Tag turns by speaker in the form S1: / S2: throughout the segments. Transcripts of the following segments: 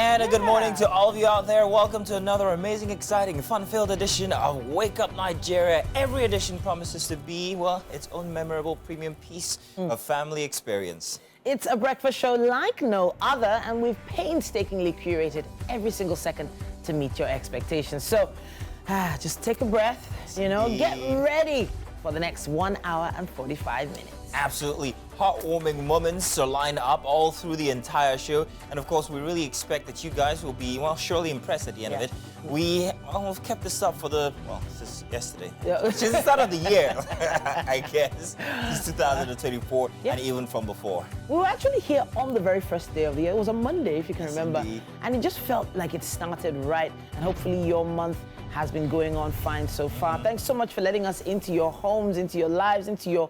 S1: And a good morning to all of you out there. Welcome to another amazing, exciting, fun-filled edition of Wake Up Nigeria. Every edition promises to be, well, its own memorable premium piece of family experience.
S2: It's a breakfast show like no other, and we've painstakingly curated every single second to meet your expectations. So, just take a breath, get ready for the next 1 hour and 45 minutes.
S1: Absolutely heartwarming moments are lined up all through the entire show. And of course, we really expect that you guys will be, well, surely impressed at the end of it. We've kept this up for since yesterday. Which is the start of the year, I guess. It's 2024 and even from before.
S2: We were actually here on the very first day of the year. It was a Monday, if you can remember.
S1: Indeed.
S2: And it just felt like it started right. And hopefully your month has been going on fine so far. Thanks so much for letting us into your homes, into your lives, into your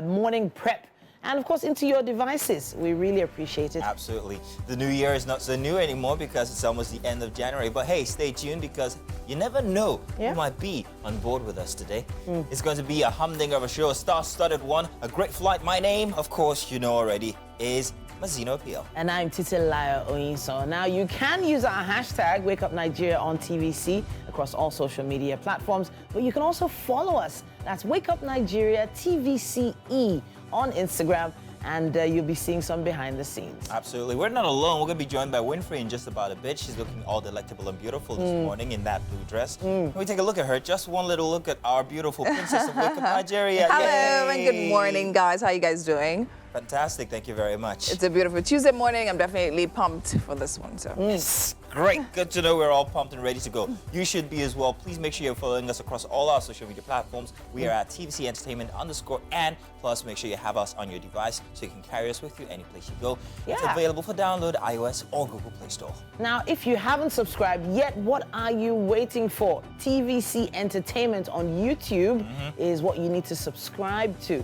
S2: morning prep, and of course into your devices. We really appreciate it.
S1: Absolutely. The new year is not so new anymore because it's almost the end of January. But hey, stay tuned because you never know who might be on board with us today. It's going to be a humdinger of a show, a star-studded one, a great flight. My name, of course, you know already, is Mazino Peel.
S2: And I'm Titilayo Oyinso. Now, you can use our hashtag WakeUpNigeria on TVC across all social media platforms, but you can also follow us. That's Wake Up Nigeria TVCE on Instagram, and you'll be seeing some behind the scenes.
S1: Absolutely. We're not alone. We're going to be joined by Winfrey in just about a bit. She's looking all delectable and beautiful this morning in that blue dress. Can we take a look at her? Just one little look at our beautiful princess of Wake Up Nigeria.
S3: Hello and good morning, guys. How are you guys doing?
S1: Fantastic. Thank you very much.
S3: It's a beautiful Tuesday morning. I'm definitely pumped for this one. So.
S1: Yes. Great. Good to know we're all pumped and ready to go. You should be as well. Please make sure you're following us across all our social media platforms. We are at TVC Entertainment _ and plus make sure you have us on your device so you can carry us with you any place you go. It's available for download, iOS or Google Play Store.
S2: Now, if you haven't subscribed yet, what are you waiting for? TVC Entertainment on YouTube is what you need to subscribe to.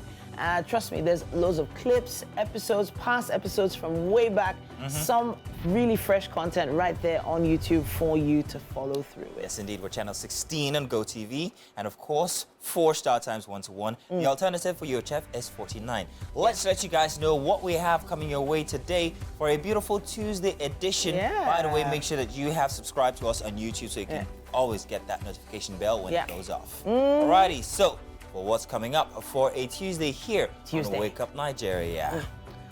S2: Trust me, there's loads of clips, episodes, past episodes from way back, some really fresh content right there on YouTube for you to follow through with.
S1: Yes, indeed. We're channel 16 on GOTV, and of course, 4 StarTimes 1-to-1. The alternative for UHF is 49. Let's let you guys know what we have coming your way today for a beautiful Tuesday edition. By the way, make sure that you have subscribed to us on YouTube so you can always get that notification bell when it goes off. Alrighty, so what's coming up for a Tuesday here on Wake Up Nigeria?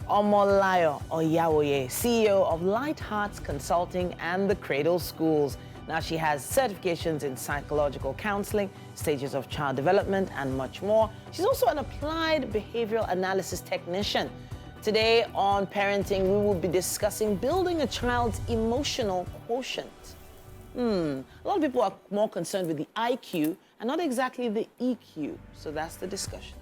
S2: Omolayo Oyawoye, CEO of Light Hearts Consulting and the Cradle Schools. Now, she has certifications in psychological counseling, stages of child development, and much more. She's also an applied behavioral analysis technician. Today on Parenting, we will be discussing building a child's emotional quotient. A lot of people are more concerned with the IQ and not exactly the EQ. So that's the discussion.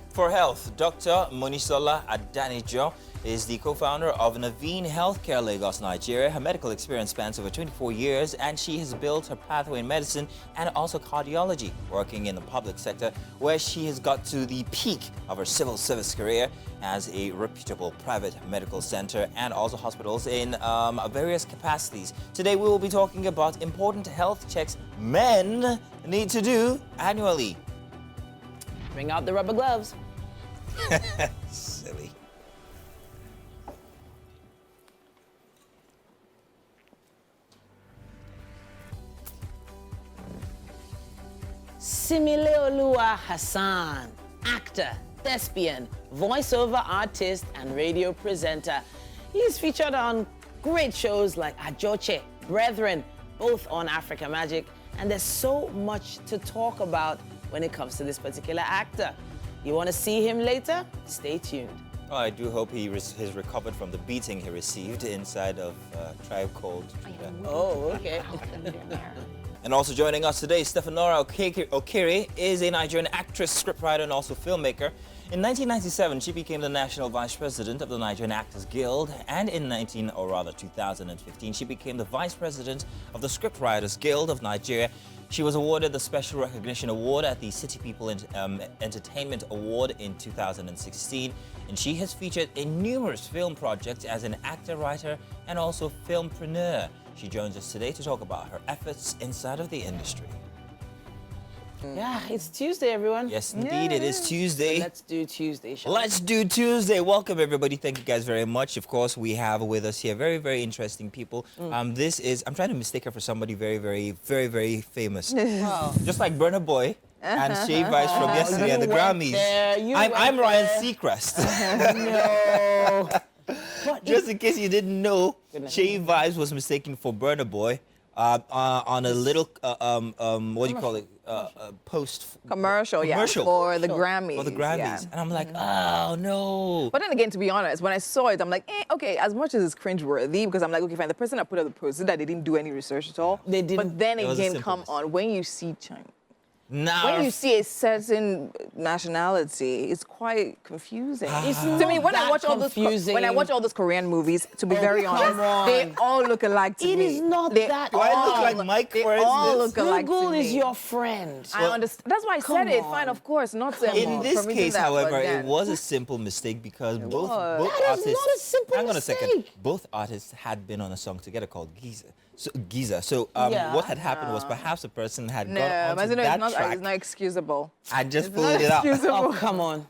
S1: For health, Dr. Monisola Adanijo is the co-founder of Naveen Healthcare Lagos, Nigeria. Her medical experience spans over 24 years, and she has built her pathway in medicine and also cardiology, working in the public sector, where she has got to the peak of her civil service career as a reputable private medical center and also hospitals in various capacities. Today, we will be talking about important health checks men need to do annually.
S2: Bring out the rubber gloves.
S1: Silly.
S2: Simileoluwa Hassan, actor, thespian, voiceover artist, and radio presenter. He's featured on great shows like Ajoche, Brethren, both on Africa Magic, and there's so much to talk about when it comes to this particular actor. You want to see him later? Stay tuned.
S1: Well, I do hope he has recovered from the beating he received inside of Tribe Called.
S2: Oh, okay.
S1: And also joining us today, Stefanora Okiri is a Nigerian actress, scriptwriter, and also filmmaker. In 1997, she became the national vice president of the Nigerian Actors Guild, and in 2015, she became the vice president of the Scriptwriters Guild of Nigeria. She was awarded the Special Recognition Award at the City People Entertainment Award in 2016, and she has featured in numerous film projects as an actor, writer, and also filmpreneur. She joins us today to talk about her efforts inside of the industry.
S2: Yeah, it's Tuesday, everyone.
S1: Yes, indeed, it is Tuesday.
S2: Let's do Tuesday, shall we?
S1: Let's do Tuesday. Welcome, everybody. Thank you guys very much. Of course, we have with us here very, very interesting people. This is, I'm trying to mistake her for somebody very, very famous.
S2: Wow.
S1: Just like Burna Boy and Shay Vice from yesterday at the Grammys. I'm Ryan Seacrest.
S2: No.
S1: Just in case you didn't know, Shay Vibes was mistaken for Burna Boy on a little, what do you call it, post
S3: Commercial, for the Grammys.
S1: For the Grammys.
S3: Yeah.
S1: And I'm like, oh, no.
S3: But then again, to be honest, when I saw it, I'm like, okay, as much as it's cringeworthy, because I'm like, okay, fine, the person that put up the post said that they didn't do any research at all.
S2: They didn't.
S3: But then
S1: It was a
S3: again,
S1: simple
S3: come
S1: mistake.
S3: on, when you see China,
S1: Now,
S3: when you see a certain nationality, it's quite confusing.
S2: It's
S3: To
S2: not
S3: me, when I
S2: that
S3: watch all those Korean movies, to be very honest, they all look alike to me.
S2: It is not
S3: They
S2: that
S1: do I look
S2: hard.
S1: like Mike?
S3: They
S1: Where is
S3: all
S1: this?
S3: look alike
S2: Google
S3: to me.
S2: is your friend.
S3: I understand. That's why I
S2: Come
S3: said it.
S2: on.
S3: Fine, of course, not to
S1: in this
S3: for reason
S1: case,
S3: that,
S1: however,
S3: but
S1: it
S3: then-
S1: was a simple mistake because both
S3: was.
S2: That
S1: artists.
S2: is not a simple
S1: hang on a second.
S2: mistake.
S1: Both artists had been on a song together called Giza. So
S2: Yeah.
S1: what had happened was perhaps the person had
S3: No,
S1: gone onto
S3: it's
S1: that
S3: not,
S1: track
S3: it's not excusable.
S1: and just
S3: It's
S1: pulled
S3: not
S1: it out.
S3: excusable.
S2: Oh, come on.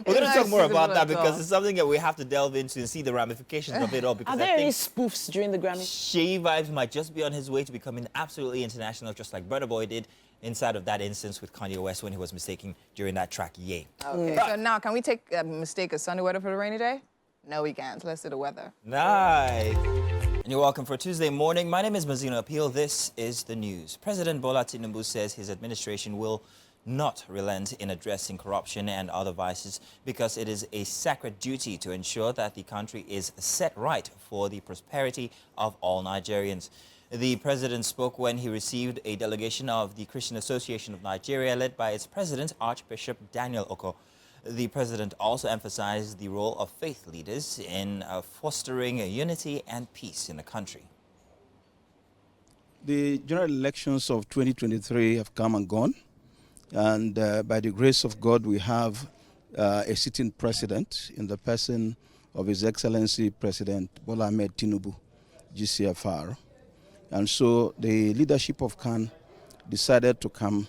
S1: We're going to
S3: not
S1: talk more about
S3: excusable
S1: that
S3: at
S1: because
S3: all.
S1: it's something that we have to delve into and see the ramifications of it all. Because
S2: Are there
S1: I
S2: any
S1: think
S2: spoofs during the Grammys?
S1: Shay Vibes might just be on his way to becoming absolutely international, just like Burna Boy did inside of that instance with Kanye West when he was mistaken during that track, Yay.
S3: Okay, so now can we take a mistake as sunny weather for the rainy day? No, we can't. Let's do the weather.
S1: Nice. And you're welcome for Tuesday morning. My name is Mazino Appeal. This is the news. President Bola Tinubu says his administration will not relent in addressing corruption and other vices because it is a sacred duty to ensure that the country is set right for the prosperity of all Nigerians. The president spoke when he received a delegation of the Christian Association of Nigeria led by its president, Archbishop Daniel Oko. The president also emphasized the role of faith leaders in fostering unity and peace in the country.
S4: The general elections of 2023 have come and gone, and by the grace of God, we have a sitting president in the person of His Excellency President Bola Ahmed Tinubu, GCFR. And so the leadership of CAN decided to come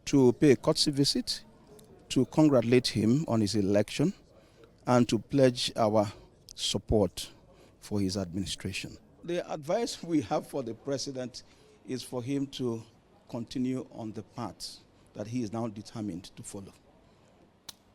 S4: to pay a courtesy visit to congratulate him on his election and to pledge our support for his administration. The advice we have for the president is for him to continue on the path that he is now determined to follow.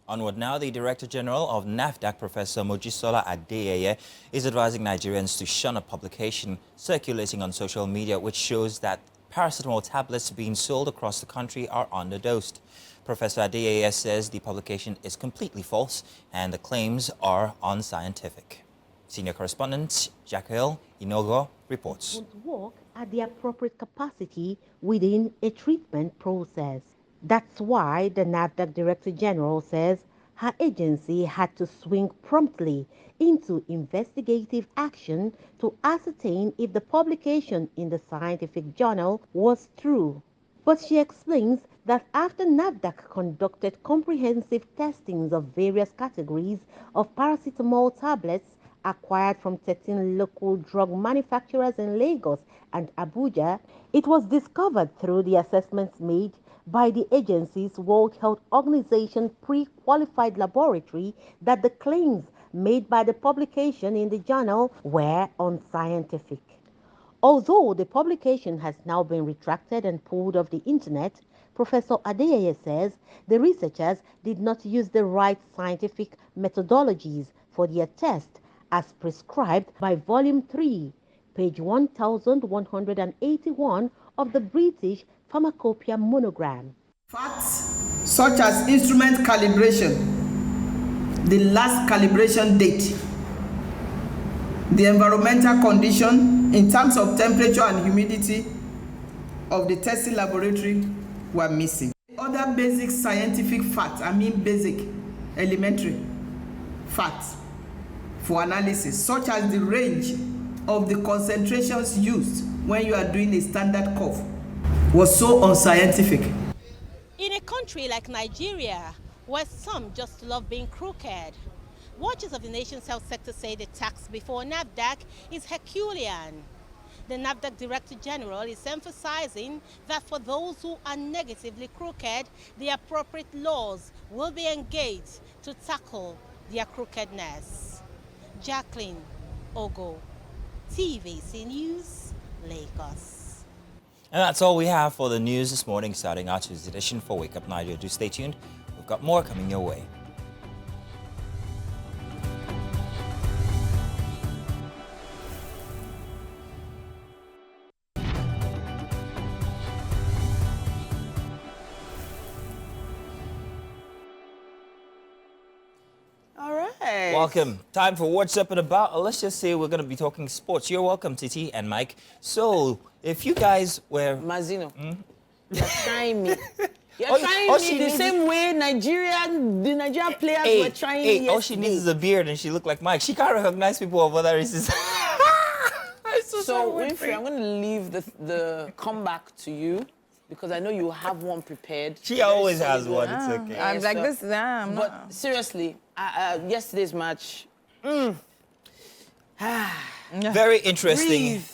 S1: Onward now, the Director General of NAFDAC, Professor Mojisola Adeyeye, is advising Nigerians to shun a publication circulating on social media which shows that paracetamol tablets being sold across the country are underdosed. Professor Adeyeye says the publication is completely false and the claims are unscientific. Senior correspondent Jacqueline Inogo reports.
S5: Would work at the appropriate capacity within a treatment process. That's why the NAFDAC Director General says her agency had to swing promptly into investigative action to ascertain if the publication in the scientific journal was true. But she explains that after NAFDAC conducted comprehensive testings of various categories of paracetamol tablets acquired from 13 local drug manufacturers in Lagos and Abuja, it was discovered through the assessments made by the agency's World Health Organization pre-qualified laboratory that the claims made by the publication in the journal were unscientific. Although the publication has now been retracted and pulled off the internet, Professor Adeyeye says the researchers did not use the right scientific methodologies for their test as prescribed by Volume 3, page 1181 of the British Pharmacopoeia monogram.
S6: Facts such as instrument calibration, the last calibration date, the environmental condition in terms of temperature and humidity of the testing laboratory were missing. Other basic scientific facts, basic, elementary facts for analysis, such as the range of the concentrations used when you are doing a standard cough, was so unscientific.
S7: In a country like Nigeria, where some just love being crooked, watchers of the nation's health sector say the tax before NAFDAC is Herculean. The NAFDAC Director General is emphasizing that for those who are negatively crooked, the appropriate laws will be engaged to tackle their crookedness. Jacqueline Ogo, TVC News, Lagos.
S1: And that's all we have for the news this morning, starting our Tuesday edition for Wake Up Nigeria. Do stay tuned. We've got more coming your way.
S2: All right.
S1: Welcome. Time for What's Up and About. Let's just say we're going to be talking sports. You're welcome, Titi and Mike. So, if you guys were...
S2: Mazino, you're trying me. You're
S1: Oh,
S2: trying
S1: oh,
S2: me
S1: she
S2: the
S1: needs-
S2: same way the Nigerian players were trying me
S1: all she needs is a beard and she looked like Mike. She can't recognize people of other races.
S2: So, Winfrey, I'm going to leave the comeback to you because I know you have one prepared.
S1: She always has one. It's okay.
S3: I'm
S2: Yes,
S3: like
S2: sir.
S3: this. Nah, I'm
S2: But
S3: not.
S2: seriously, yesterday's match.
S1: Very interesting
S2: Breathe.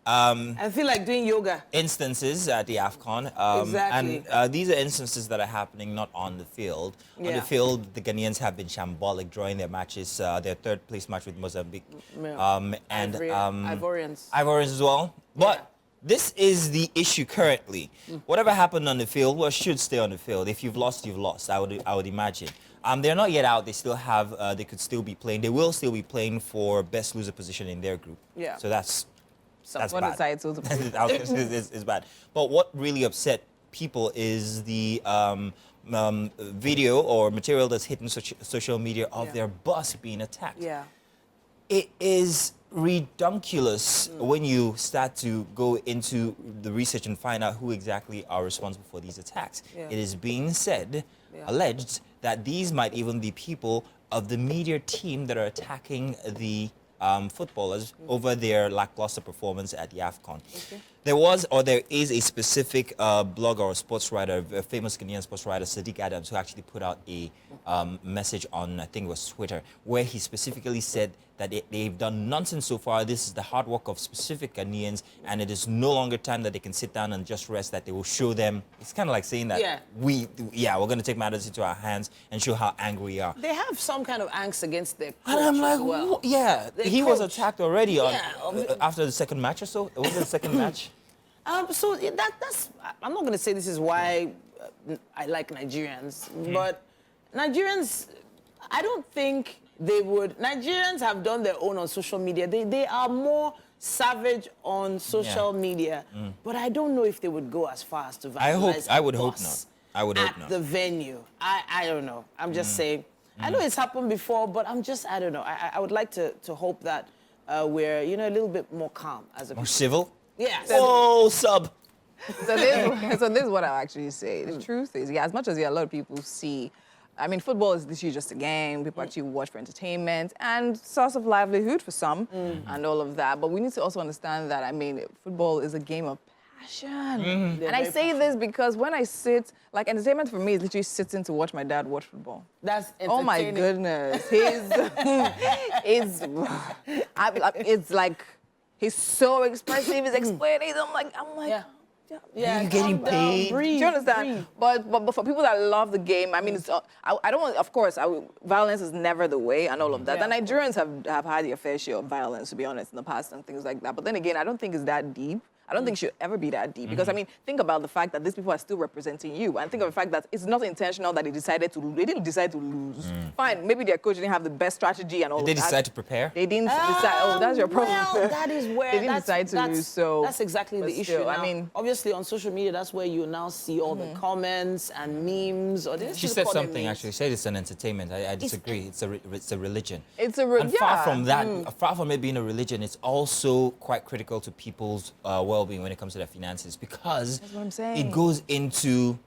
S2: I feel like doing yoga.
S1: instances at the AFCON.
S2: Exactly.
S1: And these are instances that are happening not on the field. On
S2: Yeah.
S1: the field, the Ghanaians have been shambolic, drawing their matches, their third place match with Mozambique.
S2: Yeah.
S1: And
S2: Ivorians.
S1: Ivorians as well. But this is the issue currently. Whatever happened on the field, well, should stay on the field. If you've lost, you've lost. I would imagine. They're not yet out. They still have. They could still be playing. They will still be playing for best loser position in their group.
S2: Yeah.
S1: So that's
S3: What
S1: bad.
S3: decides who's the
S1: I was gonna say it's bad. But what really upset people is the video or material that's hitting social media of their bus being attacked.
S2: Yeah.
S1: It is redunculous when you start to go into the research and find out who exactly are responsible for these attacks.
S2: Yeah.
S1: It is being said, alleged, that these might even be people of the media team that are attacking the footballers over their lackluster performance at the AFCON.
S2: Okay.
S1: There was, or there is, a specific blogger or sports writer, a famous Ghanaian sports writer, Sadiq Adams, who actually put out a message on, I think it was Twitter, where he specifically said that they've done nonsense so far. This is the hard work of specific Ghanaians, and it is no longer time that they can sit down and just rest, that they will show them. It's kind of like saying that we're going to take matters into our hands and show how angry we are.
S2: They have some kind of angst against their coach
S1: And I'm like,
S2: as well.
S1: yeah,
S2: Their
S1: he was
S2: coach.
S1: attacked already on
S2: Yeah.
S1: after the second match or so. Was it the second match?
S2: So that's. I'm not going to say this is why I like Nigerians, but Nigerians, I don't think they would. Nigerians have done their own on social media. They are more savage on social media, but I don't know if they would go as far as to vandalize
S1: I would
S2: a
S1: hope
S2: bus
S1: not. I would hope
S2: at
S1: not.
S2: the venue. I don't know. I'm just saying. I know it's happened before, but I don't know. I would like to hope that we're a little bit more calm as a
S1: More
S2: people.
S1: civil?
S2: Yeah.
S1: Oh, sub.
S3: So this is what I'll actually say. The truth is, as much as a lot of people see, I mean, football is literally just a game. People actually watch for entertainment and source of livelihood for some and all of that. But we need to also understand that, I mean, football is a game of passion. And I say this because when I sit, like, entertainment for me is literally sitting to watch my dad watch football.
S2: That's
S3: Oh my
S2: entertaining.
S3: goodness. It's like, he's so expressive, he's explaining. I'm like,
S2: Yeah,
S1: You're getting
S2: calm down,
S1: paid.
S2: breathe,
S3: do you understand?
S2: breathe.
S3: But for people that love the game, I mean, it's, I don't want, of course, violence is never the way and all of that.
S2: Yeah.
S3: And Nigerians have had their fair share of violence, to be honest, in the past and things like that. But then again, I don't think it's that deep. I don't think it should ever be that deep. Because, I mean, think about the fact that these people are still representing you. And think of the fact that it's not intentional that they didn't decide to lose. Fine, maybe their coach didn't have the best strategy and all
S1: Did they
S3: of that.
S1: decide to prepare?
S3: They didn't decide. Oh, that's your problem.
S2: Well, that is where
S3: They didn't decide to lose, so...
S2: that's exactly
S3: but
S2: the issue.
S3: still,
S2: Now,
S3: I mean...
S2: obviously on social media, that's where you now see all the comments and memes. Or
S1: She said something, actually. She said it's an entertainment. I disagree. It's a religion.
S3: It's a
S1: And far
S3: yeah.
S1: from that, far from it being a religion, it's also quite critical to people's well-being when it comes to their finances, because
S3: That's what I'm saying.
S1: it goes into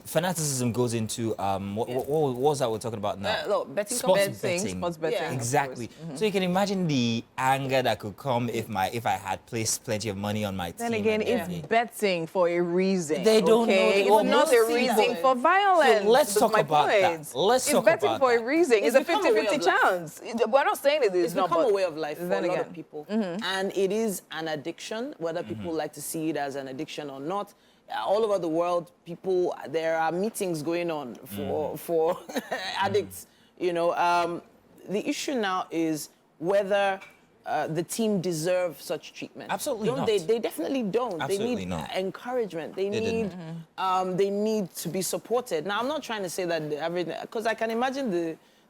S1: fanaticism goes into what was that we're talking about now?
S2: Look, betting
S1: Sports
S3: betting. Sports betting.
S2: Yeah.
S1: Exactly. So you can imagine the anger that could come if I had placed plenty of money on my
S3: Then
S1: team.
S3: again,
S1: and
S3: it's
S1: everything.
S3: betting for a reason.
S1: They don't know
S3: okay?
S1: the-
S3: It's not a
S1: most
S3: reason
S1: people-
S3: for violence.
S1: So let's
S3: That's
S1: talk
S3: my
S1: about that.
S3: point.
S1: Let's
S3: it's
S1: talk
S3: betting
S1: about
S3: for
S1: that.
S3: a reason. It's a
S2: become a way
S3: 50-50
S2: of life.
S3: chance. We're not saying it is
S2: It's
S3: not,
S2: become
S3: but
S2: a way of life for
S3: then
S2: a lot
S3: again.
S2: of people. And it is an addiction, whether people like to see it as an addiction or not. All over the world, there are meetings going on for addicts. You know, the issue now is whether the team deserves such treatment.
S1: Absolutely
S2: don't
S1: not.
S2: They definitely don't.
S1: Absolutely
S2: they need
S1: not.
S2: encouragement. They
S1: didn't.
S2: need to be supported. Now, I'm not trying to say that everything, because I can imagine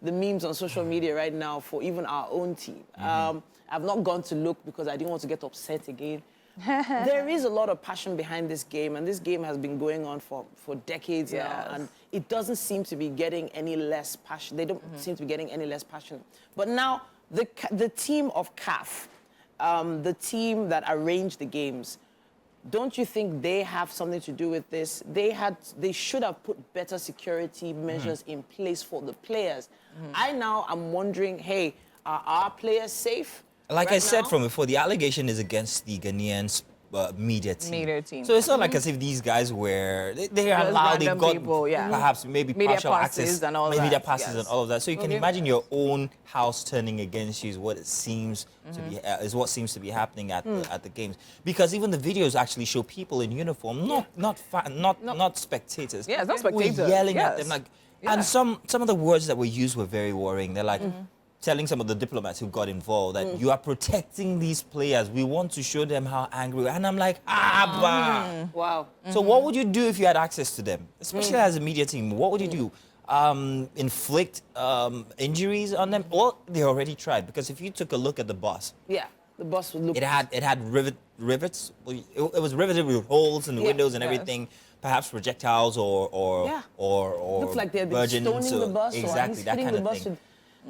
S2: the memes on social media right now for even our own team. I've not gone to look because I didn't want to get upset again. There is a lot of passion behind this game, and this game has been going on for decades now, and it doesn't seem to be getting any less passion. They don't seem to be getting any less passionate. But now, the team of CAF, the team that arranged the games, don't you think they have something to do with this? They should have put better security measures in place for the players. I now am wondering, hey, are our players safe?
S1: Like
S2: right
S1: I said
S2: now?
S1: from before, the allegation is against the Ghanaian media team. So it's not like as if these guys were they are
S3: Just
S1: allowed. They've
S3: random
S1: got
S3: people, yeah.
S1: perhaps maybe
S3: Media
S1: partial
S3: passes
S1: access
S3: and all
S1: media
S3: that,
S1: passes
S3: yes.
S1: and all of that. So you can imagine your own house turning against you is what it seems to be is what seems to be happening at the games, because even the videos actually show people in uniform, not spectators.
S3: Yeah, it's not
S1: We're
S3: spectators.
S1: yelling at
S3: Yes.
S1: them like,
S3: Yeah.
S1: and some of the words that were used were very worrying. They're like. Telling some of the diplomats who got involved that you are protecting these players. We want to show them how angry we are. And I'm like, bah.
S2: Wow.
S1: So what would you do if you had access to them? Especially as a media team, what would you do? Inflict injuries on them? Well, they already tried, because if you took a look at the bus,
S2: Yeah, the bus would look...
S1: it had rivets. It was riveted with holes in the windows and
S3: yes.
S1: everything. Perhaps projectiles or
S2: Looks like they've been
S1: virgin,
S2: stoning the bus,
S1: exactly,
S2: or at least
S1: that
S2: hitting
S1: kind
S2: the
S1: of
S2: bus
S1: thing.
S2: with...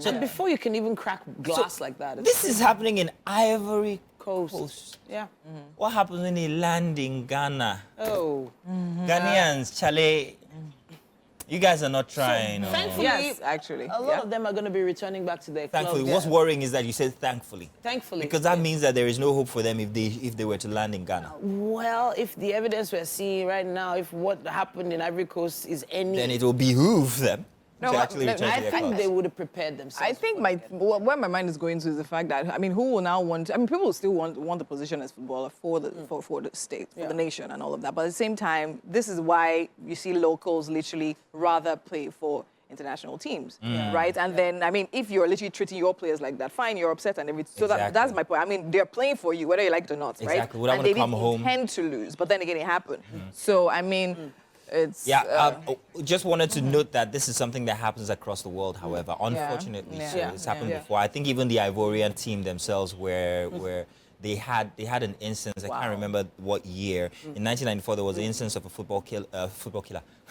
S2: And before you can even crack glass like that.
S1: This is happening in Ivory
S2: Coast.
S1: Coast.
S2: Yeah.
S1: What happens when they land in Ghana?
S2: Oh.
S1: Ghanaians, Chale, you guys are not trying. no.
S2: Thankfully,
S3: Yes, actually.
S2: a lot of them are going to be returning back to their
S1: Thankfully,
S2: clubs.
S1: what's worrying is that you said thankfully.
S2: Thankfully.
S1: Because that means that there is no hope for them if they were to land in Ghana.
S2: Well, if the evidence we're seeing right now, if what happened in Ivory Coast is any...
S1: Then it will behoove them
S3: No,
S1: to actually
S3: no,
S1: return
S2: I
S1: to their
S2: think
S1: clubs.
S2: they would have prepared themselves.
S3: I think where my mind is going to is the fact that, I mean, who will now want? I mean, people will still want the position as footballer for the for the state, for the nation, and all of that. But at the same time, this is why you see locals literally rather play for international teams, right? And then, I mean, if you're literally treating your players like that, fine, you're upset and everything. So
S1: Exactly.
S3: that's my point. I mean, they're playing for you, whether you like it or not, right?
S1: Exactly. Would I
S3: And
S1: wanna
S3: they
S1: come
S3: didn't
S1: home?
S3: intend to lose, but then again, it happened. So, I mean, it's...
S1: Just wanted to note that this is something that happens across the world, however. Unfortunately,
S3: Yeah.
S1: so
S3: Yeah.
S1: it's happened
S3: Yeah.
S1: before. I think even the Ivorian team themselves where they had an instance, I can't remember what year. In 1994, there was an instance of a football killer.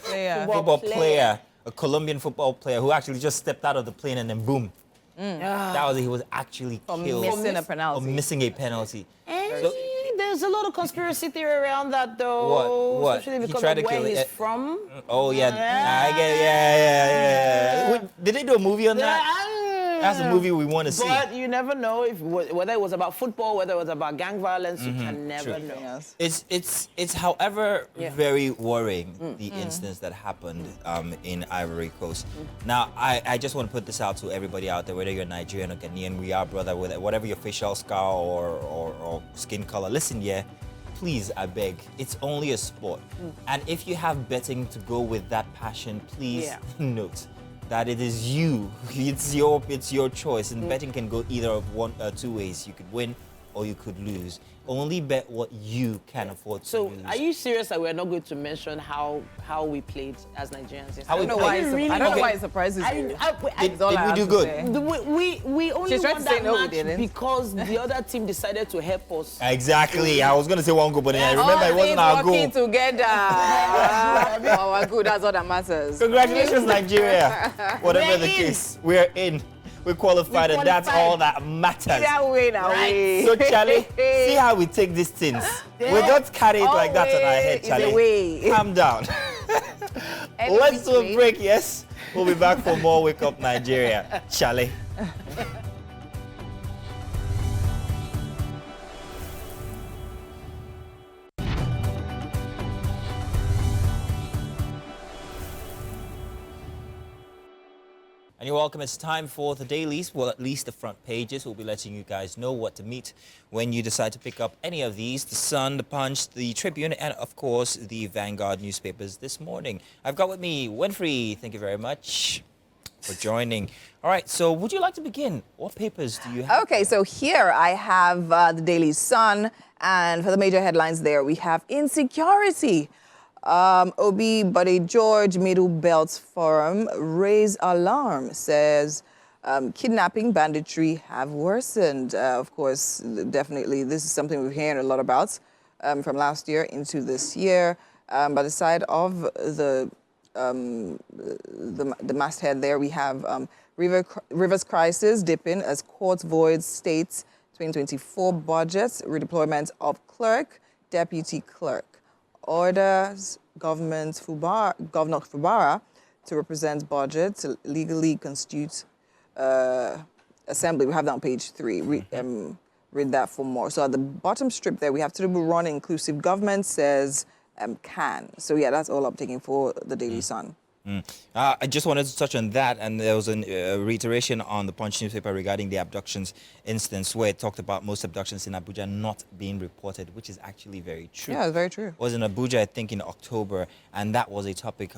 S3: Yeah.
S1: Football player, a Colombian football player who actually just stepped out of the plane and then boom. That was it. He was actually killed
S3: missing a
S1: for
S3: penalty.
S1: missing a penalty.
S2: And there's a lot of conspiracy theory around that, though.
S1: What?
S2: Especially
S1: He
S2: because
S1: tried
S2: of
S1: to
S2: where
S1: kill it.
S2: he's from.
S1: Oh yeah, I get yeah. Wait, did they do a movie on that? That's a movie we want to see.
S2: But you never know if whether it was about football, whether it was about gang violence. You can never know.
S1: It's however very worrying, the instance that happened in Ivory Coast. Now I just want to put this out to everybody out there, whether you're Nigerian or Ghanaian, we are brother, whatever your facial scar or skin color. Listen, please, I beg, it's only a sport, and if you have betting to go with that passion, please note that it is you. It's your choice, and betting can go either of two ways. You could win or you could lose. Only bet what you can afford to
S2: So,
S1: lose.
S2: are you serious that we're not going to mention how we played as Nigerians?
S1: How
S3: I
S1: we
S3: don't know why
S1: played?
S3: I don't know why it surprises you.
S1: Did
S3: That's all I
S1: we
S3: have
S1: do
S3: to
S1: good?
S3: say.
S2: We only
S3: She's trying
S2: won
S3: to say
S2: that
S3: no, we
S2: match
S3: didn't.
S2: because the other team decided to help us.
S1: Exactly. I was going to say one goal, but then I remember
S3: All
S1: it wasn't
S3: things
S1: our
S3: working
S1: goal.
S3: together. Our good, that's all that matters.
S1: Congratulations, Nigeria. Whatever
S2: We're
S1: the
S2: in.
S1: case, we're in. We're qualified, and that's all that matters.
S3: Either way, now.
S2: Right.
S1: So, Charlie, see how we take these things. We don't carry it like that on our head,
S3: Always is
S1: Charlie.
S3: a way.
S1: Calm down. Let's do a break, yes. We'll be back for more Wake Up Nigeria. Charlie. And you're welcome. It's time for the dailies, well, at least the front pages. We'll be letting you guys know what to meet when you decide to pick up any of these. The Sun, The Punch, The Tribune, and, of course, the Vanguard newspapers this morning. I've got with me Winfrey. Thank you very much for joining. All right, so would you like to begin? What papers do you have?
S3: Okay, so here I have the Daily Sun, and for the major headlines there, we have insecurity. Obi Buddy George Middle Belt Forum raise alarm, says kidnapping, banditry have worsened. Of course, definitely this is something we're hearing a lot about from last year into this year. By the side of the masthead there, we have Rivers crisis dipping as court voids state's 2024 budget, redeployment of clerk, deputy clerk. Orders Governor Fubara to represent budget to legally constitute assembly. We have that on page 3. Read that for more. So at the bottom strip there, we have Tinubu run inclusive government, says can. So yeah, that's all I'm taking for the Daily Sun.
S1: I just wanted to touch on that, and there was a reiteration on the Punch newspaper regarding the abductions instance, where it talked about most abductions in Abuja not being reported, which is actually very true.
S3: Yeah, it's very true.
S1: It was in Abuja, I think, in October, and that was a topic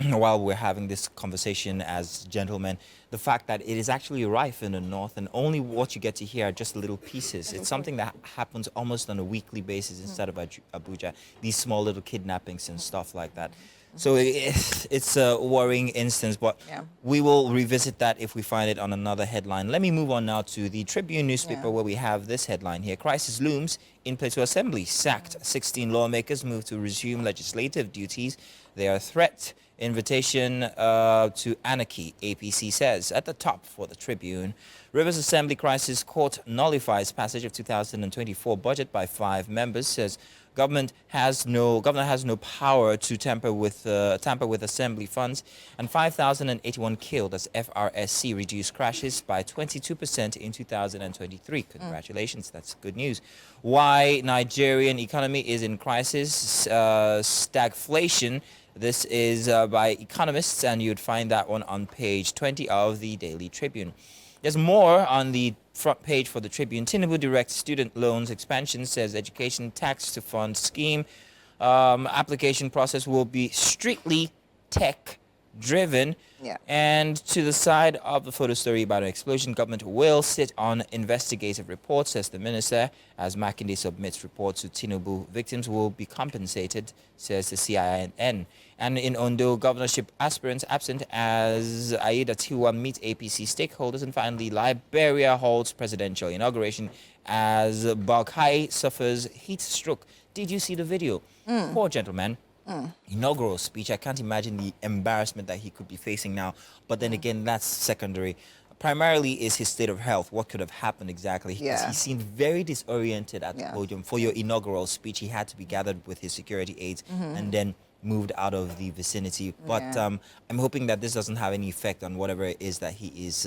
S1: while we're having this conversation as gentlemen. The fact that it is actually rife in the north, and only what you get to hear are just little pieces. It's something that happens almost on a weekly basis instead of Abuja. These small little kidnappings and stuff like that. So it's a worrying instance, but we will revisit that if we find it on another headline. Let me move on now to the Tribune newspaper, where we have this headline here. Crisis looms in Plateau Assembly. Sacked 16 lawmakers move to resume legislative duties. They are a threat. Invitation to anarchy, APC says. At the top for the Tribune, Rivers Assembly crisis court nullifies passage of 2024 budget by 5 members, says governor has no power to tamper with assembly funds, and 5,081 killed as FRSC reduced crashes by 22% in 2023. Congratulations, that's good news. Why Nigerian economy is in crisis, stagflation. This is by economists, and you'd find that one on page 20 of the Daily Tribune. There's more on the front page for the Tribune. Tinubu directs student loans expansion, says education tax to fund scheme. Application process will be strictly tech-driven. Yeah. And to the side of the photo story about an explosion, government will sit on investigative reports, says the minister. As Makinde submits report to Tinubu, victims will be compensated, says the CIN. And in Ondo, governorship aspirants absent as Aida Tiwa meet APC stakeholders. And finally, Liberia holds presidential inauguration as Balkai suffers heat stroke. Did you see the video? Poor gentleman. Inaugural speech. I can't imagine the embarrassment that he could be facing now. But then again, that's secondary. Primarily is his state of health. What could have happened exactly? He seemed very disoriented at the podium. For your inaugural speech, he had to be gathered with his security aides and then moved out of the vicinity. But I'm hoping that this doesn't have any effect on whatever it is that he is,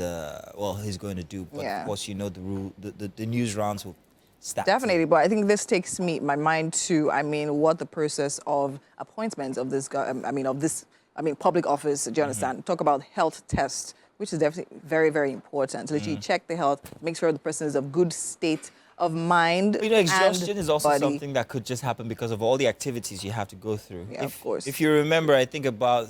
S1: he's going to do. But of course, you know the rule, the news rounds will start.
S3: Definitely, but I think this takes my mind to, what the process of appointment of this guy, public office, do you understand? Talk about health tests, which is definitely very, very important. So that you check the health, make sure the person is of good state of mind.
S1: Exhaustion is also
S3: body.
S1: Something that could just happen because of all the activities you have to go through.
S3: Yeah, of course.
S1: If you remember, I think about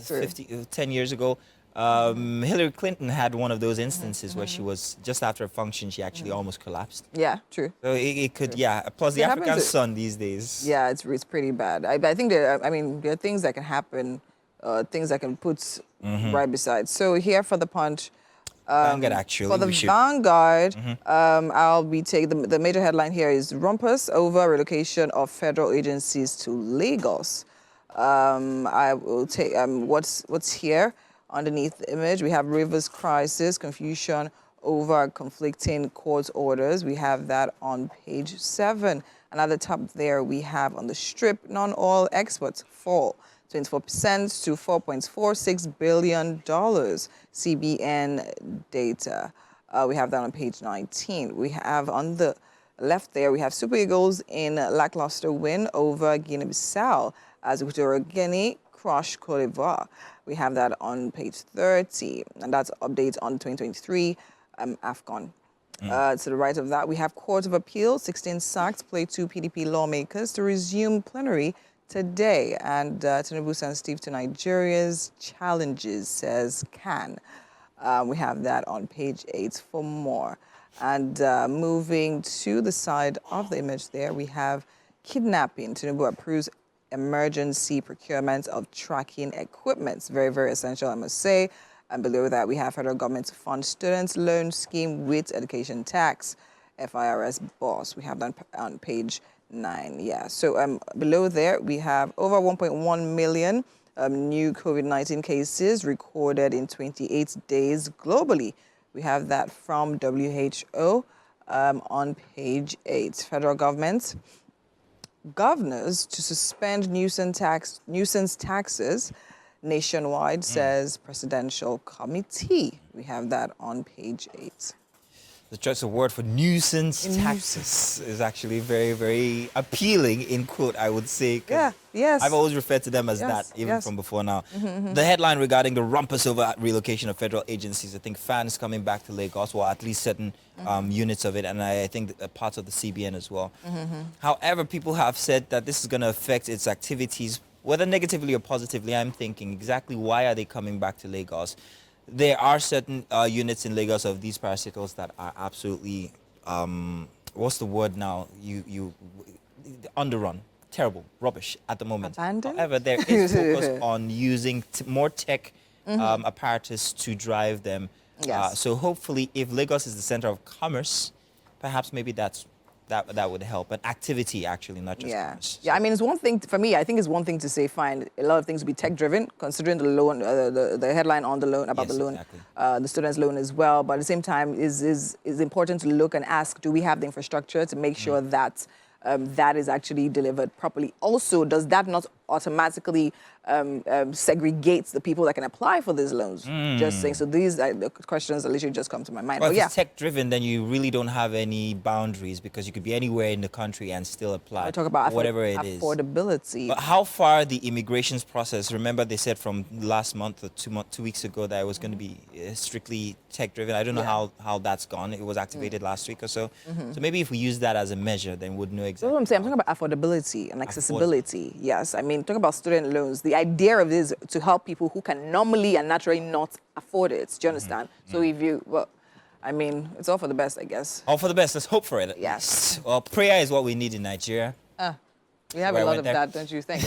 S1: 10 years ago, Hillary Clinton had one of those instances where she was, just after a function, she actually almost collapsed.
S3: Yeah, true.
S1: So it could, plus the African sun these days.
S3: Yeah, it's pretty bad. I think there are things that can happen, things that can put right beside. So here for the Punch,
S1: Vanguard, actually.
S3: For the Vanguard, I'll be taking the major headline here is rumpus over relocation of federal agencies to Lagos. I will take what's here underneath the image. We have Rivers crisis, confusion over conflicting court orders. We have that on page 7. And at the top there, we have on the strip, non-oil exports fall 24% to $4.46 billion. CBN data. We have that on page 19. We have on the left there, we have Super Eagles in lackluster win over Guinea-Bissau as Equatorial Guinea crushed Cote d'Ivoire. We have that on page 30, and that's updates on 2023 AFCON. To the right of that, we have Court of Appeal, 16 sacked, play 2 PDP lawmakers to resume plenary today. And Tinubu sensitive to Nigeria's challenges, says CAN. We have that on page 8 for more. And moving to the side of the image there, we have kidnapping. Tinubu approves emergency procurement of tracking equipment. Very, very essential, I must say. And below that, we have federal government to fund students' loan scheme with education tax, FIRS boss. We have that on page 9. Yeah. So below there, we have over 1.1 million new COVID-19 cases recorded in 28 days globally. We have that from WHO on page 8. Federal government, governors to suspend nuisance taxes nationwide, says presidential committee. We have that on page 8.
S1: The choice of word for nuisance taxes is actually very, very appealing, in quote, I would say.
S3: Yeah, yes.
S1: I've always referred to them as that, even from before now. The headline regarding the rumpus over relocation of federal agencies, I think fans coming back to Lagos, or at least certain units of it, and I think parts of the CBN as well. However, people have said that this is going to affect its activities, whether negatively or positively. I'm thinking exactly why are they coming back to Lagos? There are certain units in Lagos of these parasitals that are absolutely, what's the word now? Underrun, terrible, rubbish at the moment.
S3: Abandoned?
S1: However, there is focus on using more tech apparatus to drive them.
S3: Yes.
S1: So hopefully, if Lagos is the center of commerce, perhaps maybe that would help. But activity, actually, not just commerce.
S3: Yeah, I mean, it's one thing, for me, I think it's one thing to say, fine, a lot of things will be tech-driven, considering the loan, the headline on the loan, about the loan,
S1: exactly.
S3: The student's loan as well. But at the same time, is important to look and ask, do we have the infrastructure to make sure that that is actually delivered properly? Also, does that not automatically segregate the people that can apply for these loans? Just saying. So these are the questions that literally just come to my mind.
S1: Well, if it's tech-driven, then you really don't have any boundaries because you could be anywhere in the country and still apply.
S3: I talk about
S1: whatever it is.
S3: Affordability.
S1: But how far the immigrations process? Remember, they said from last month or 2 weeks ago that it was going to be strictly tech-driven. I don't know how that's gone. It was activated last week or so. So maybe if we use that as a measure, then we'd know exactly.
S3: That's what I'm saying. I'm talking about affordability and accessibility. Yes, I mean, talking about student loans. The idea of this is to help people who can normally and naturally not afford it. Do you understand? So if you, well, I mean, it's all for the best, I guess.
S1: All for the best. Let's hope for it.
S3: Yes.
S1: Well, prayer is what we need in Nigeria.
S3: We have a lot of that, don't you think?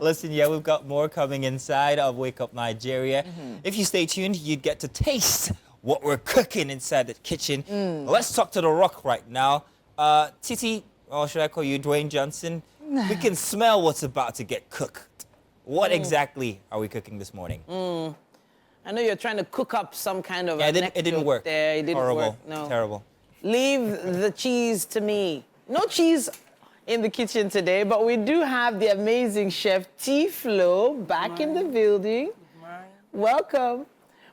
S1: Listen, we've got more coming inside of Wake Up Nigeria. If you stay tuned, you'd get to taste what we're cooking inside the kitchen. Let's talk to The Rock right now. Titi, or should I call you Dwayne Johnson? We can smell what's about to get cooked. What exactly are we cooking this morning?
S2: I know you're trying to cook up some kind of
S1: it didn't work.
S2: There. It didn't
S1: Horrible.
S2: work. No.
S1: Terrible.
S2: Leave the cheese to me. No cheese in the kitchen today, but we do have the amazing chef T-Flo back in the building. Welcome.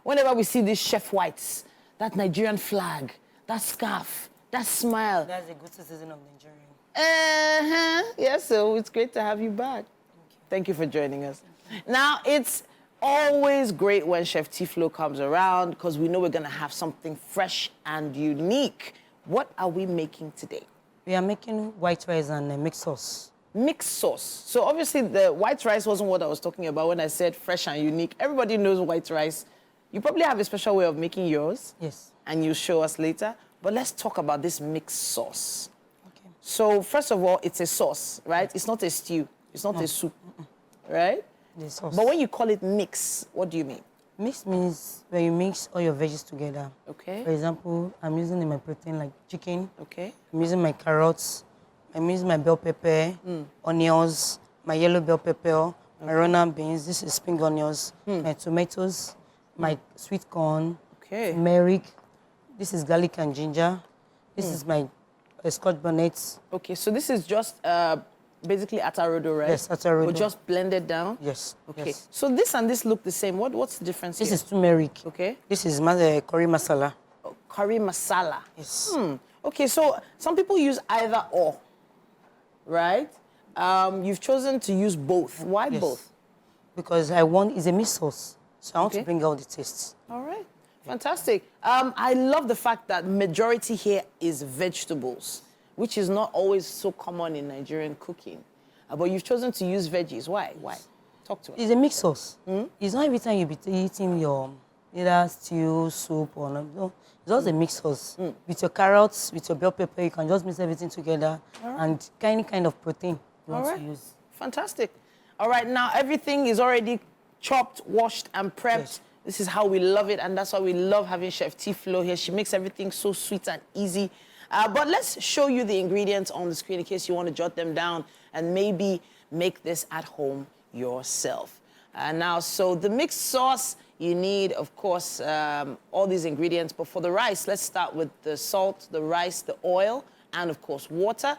S2: Whenever we see these chef whites, that Nigerian flag, that scarf, that smile.
S8: That's a good citizen of Nigeria.
S2: Yes, so it's great to have you back. Thank you for joining us. Now, it's always great when Chef T-Flo comes around because we know we're going to have something fresh and unique. What are we making today?
S8: We are making white rice and mixed sauce.
S2: Mixed sauce. So obviously the white rice wasn't what I was talking about when I said fresh and unique. Everybody knows white rice. You probably have a special way of making yours.
S8: Yes.
S2: And you'll show us later. But let's talk about this mixed sauce. Okay. So first of all, it's a sauce, right? It's not a stew. It's not a soup, right?
S8: The sauce.
S2: But when you call it mix, what do you mean?
S8: Mix means when you mix all your veggies together.
S2: Okay.
S8: For example, I'm using in my protein like chicken.
S2: Okay.
S8: I'm using my carrots. I'm using my bell pepper, onions, my yellow bell pepper, my runner beans. This is spring onions, my tomatoes, my sweet corn, turmeric. This is garlic and ginger. This is my Scotch bonnets.
S2: Okay, so this is just basically atarodo, right?
S8: Yes, atarodo.
S2: Or just blended down?
S8: Yes.
S2: Okay,
S8: Yes.
S2: so this and this look the same. What's the difference
S8: This
S2: here?
S8: is turmeric.
S2: Okay.
S8: This is curry masala.
S2: Oh, curry masala.
S8: Yes.
S2: Okay, so some people use either or, right? You've chosen to use both. Why
S8: Yes.
S2: both?
S8: Because it's a mixed sauce. So I want
S2: Okay.
S8: to bring out the tastes.
S2: All right, fantastic. I love the fact that majority here is vegetables, which is not always so common in Nigerian cooking. But you've chosen to use veggies. Why? Why? Talk to us.
S8: It's a mixed sauce. It's not every time you be eating your either stew, soup, or no. It's just a mixed sauce. With your carrots, with your bell pepper, you can just mix everything together and any kind of protein you want to use.
S2: Fantastic. All right, now everything is already chopped, washed, and prepped.
S8: Yes.
S2: This is how we love it, and that's why we love having Chef T Flo here. She makes everything so sweet and easy. But let's show you the ingredients on the screen in case you want to jot them down and maybe make this at home yourself. Now, so the mixed sauce, you need, of course, all these ingredients. But for the rice, let's start with the salt, the rice, the oil, and, of course, water.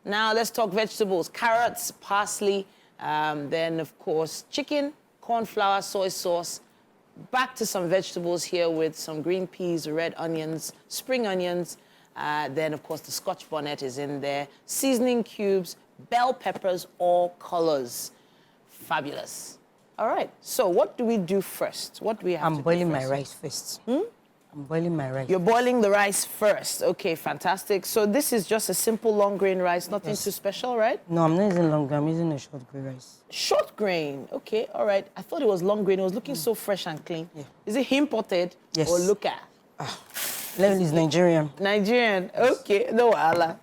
S2: Now, let's talk vegetables. Carrots, parsley, then, of course, chicken, corn flour, soy sauce. Back to some vegetables here with some green peas, red onions, spring onions. Then, of course, the Scotch bonnet is in there. Seasoning cubes, bell peppers, all colors. Fabulous. All right, so what do we do first? What do we have to do
S8: I'm boiling my
S2: first?
S8: rice first. I'm boiling my rice.
S2: You're boiling the rice first. Okay, fantastic. So this is just a simple long grain rice, nothing too special, right?
S8: No, I'm not using long grain. I'm using a short grain rice.
S2: Short grain. Okay, all right. I thought it was long grain. It was looking so fresh and clean.
S8: Yeah.
S2: Is it imported?
S8: Yes.
S2: Or look at?
S8: Level is Nigerian.
S2: Nigerian. Okay, no Allah.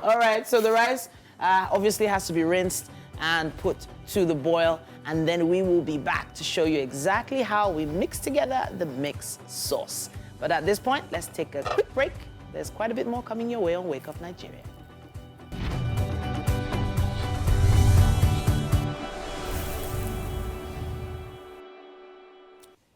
S2: All right, so the rice obviously has to be rinsed and put to the boil, and then we will be back to show you exactly how we mix together the mixed sauce. But at this point, let's take a quick break. There's quite a bit more coming your way on Wake Up Nigeria.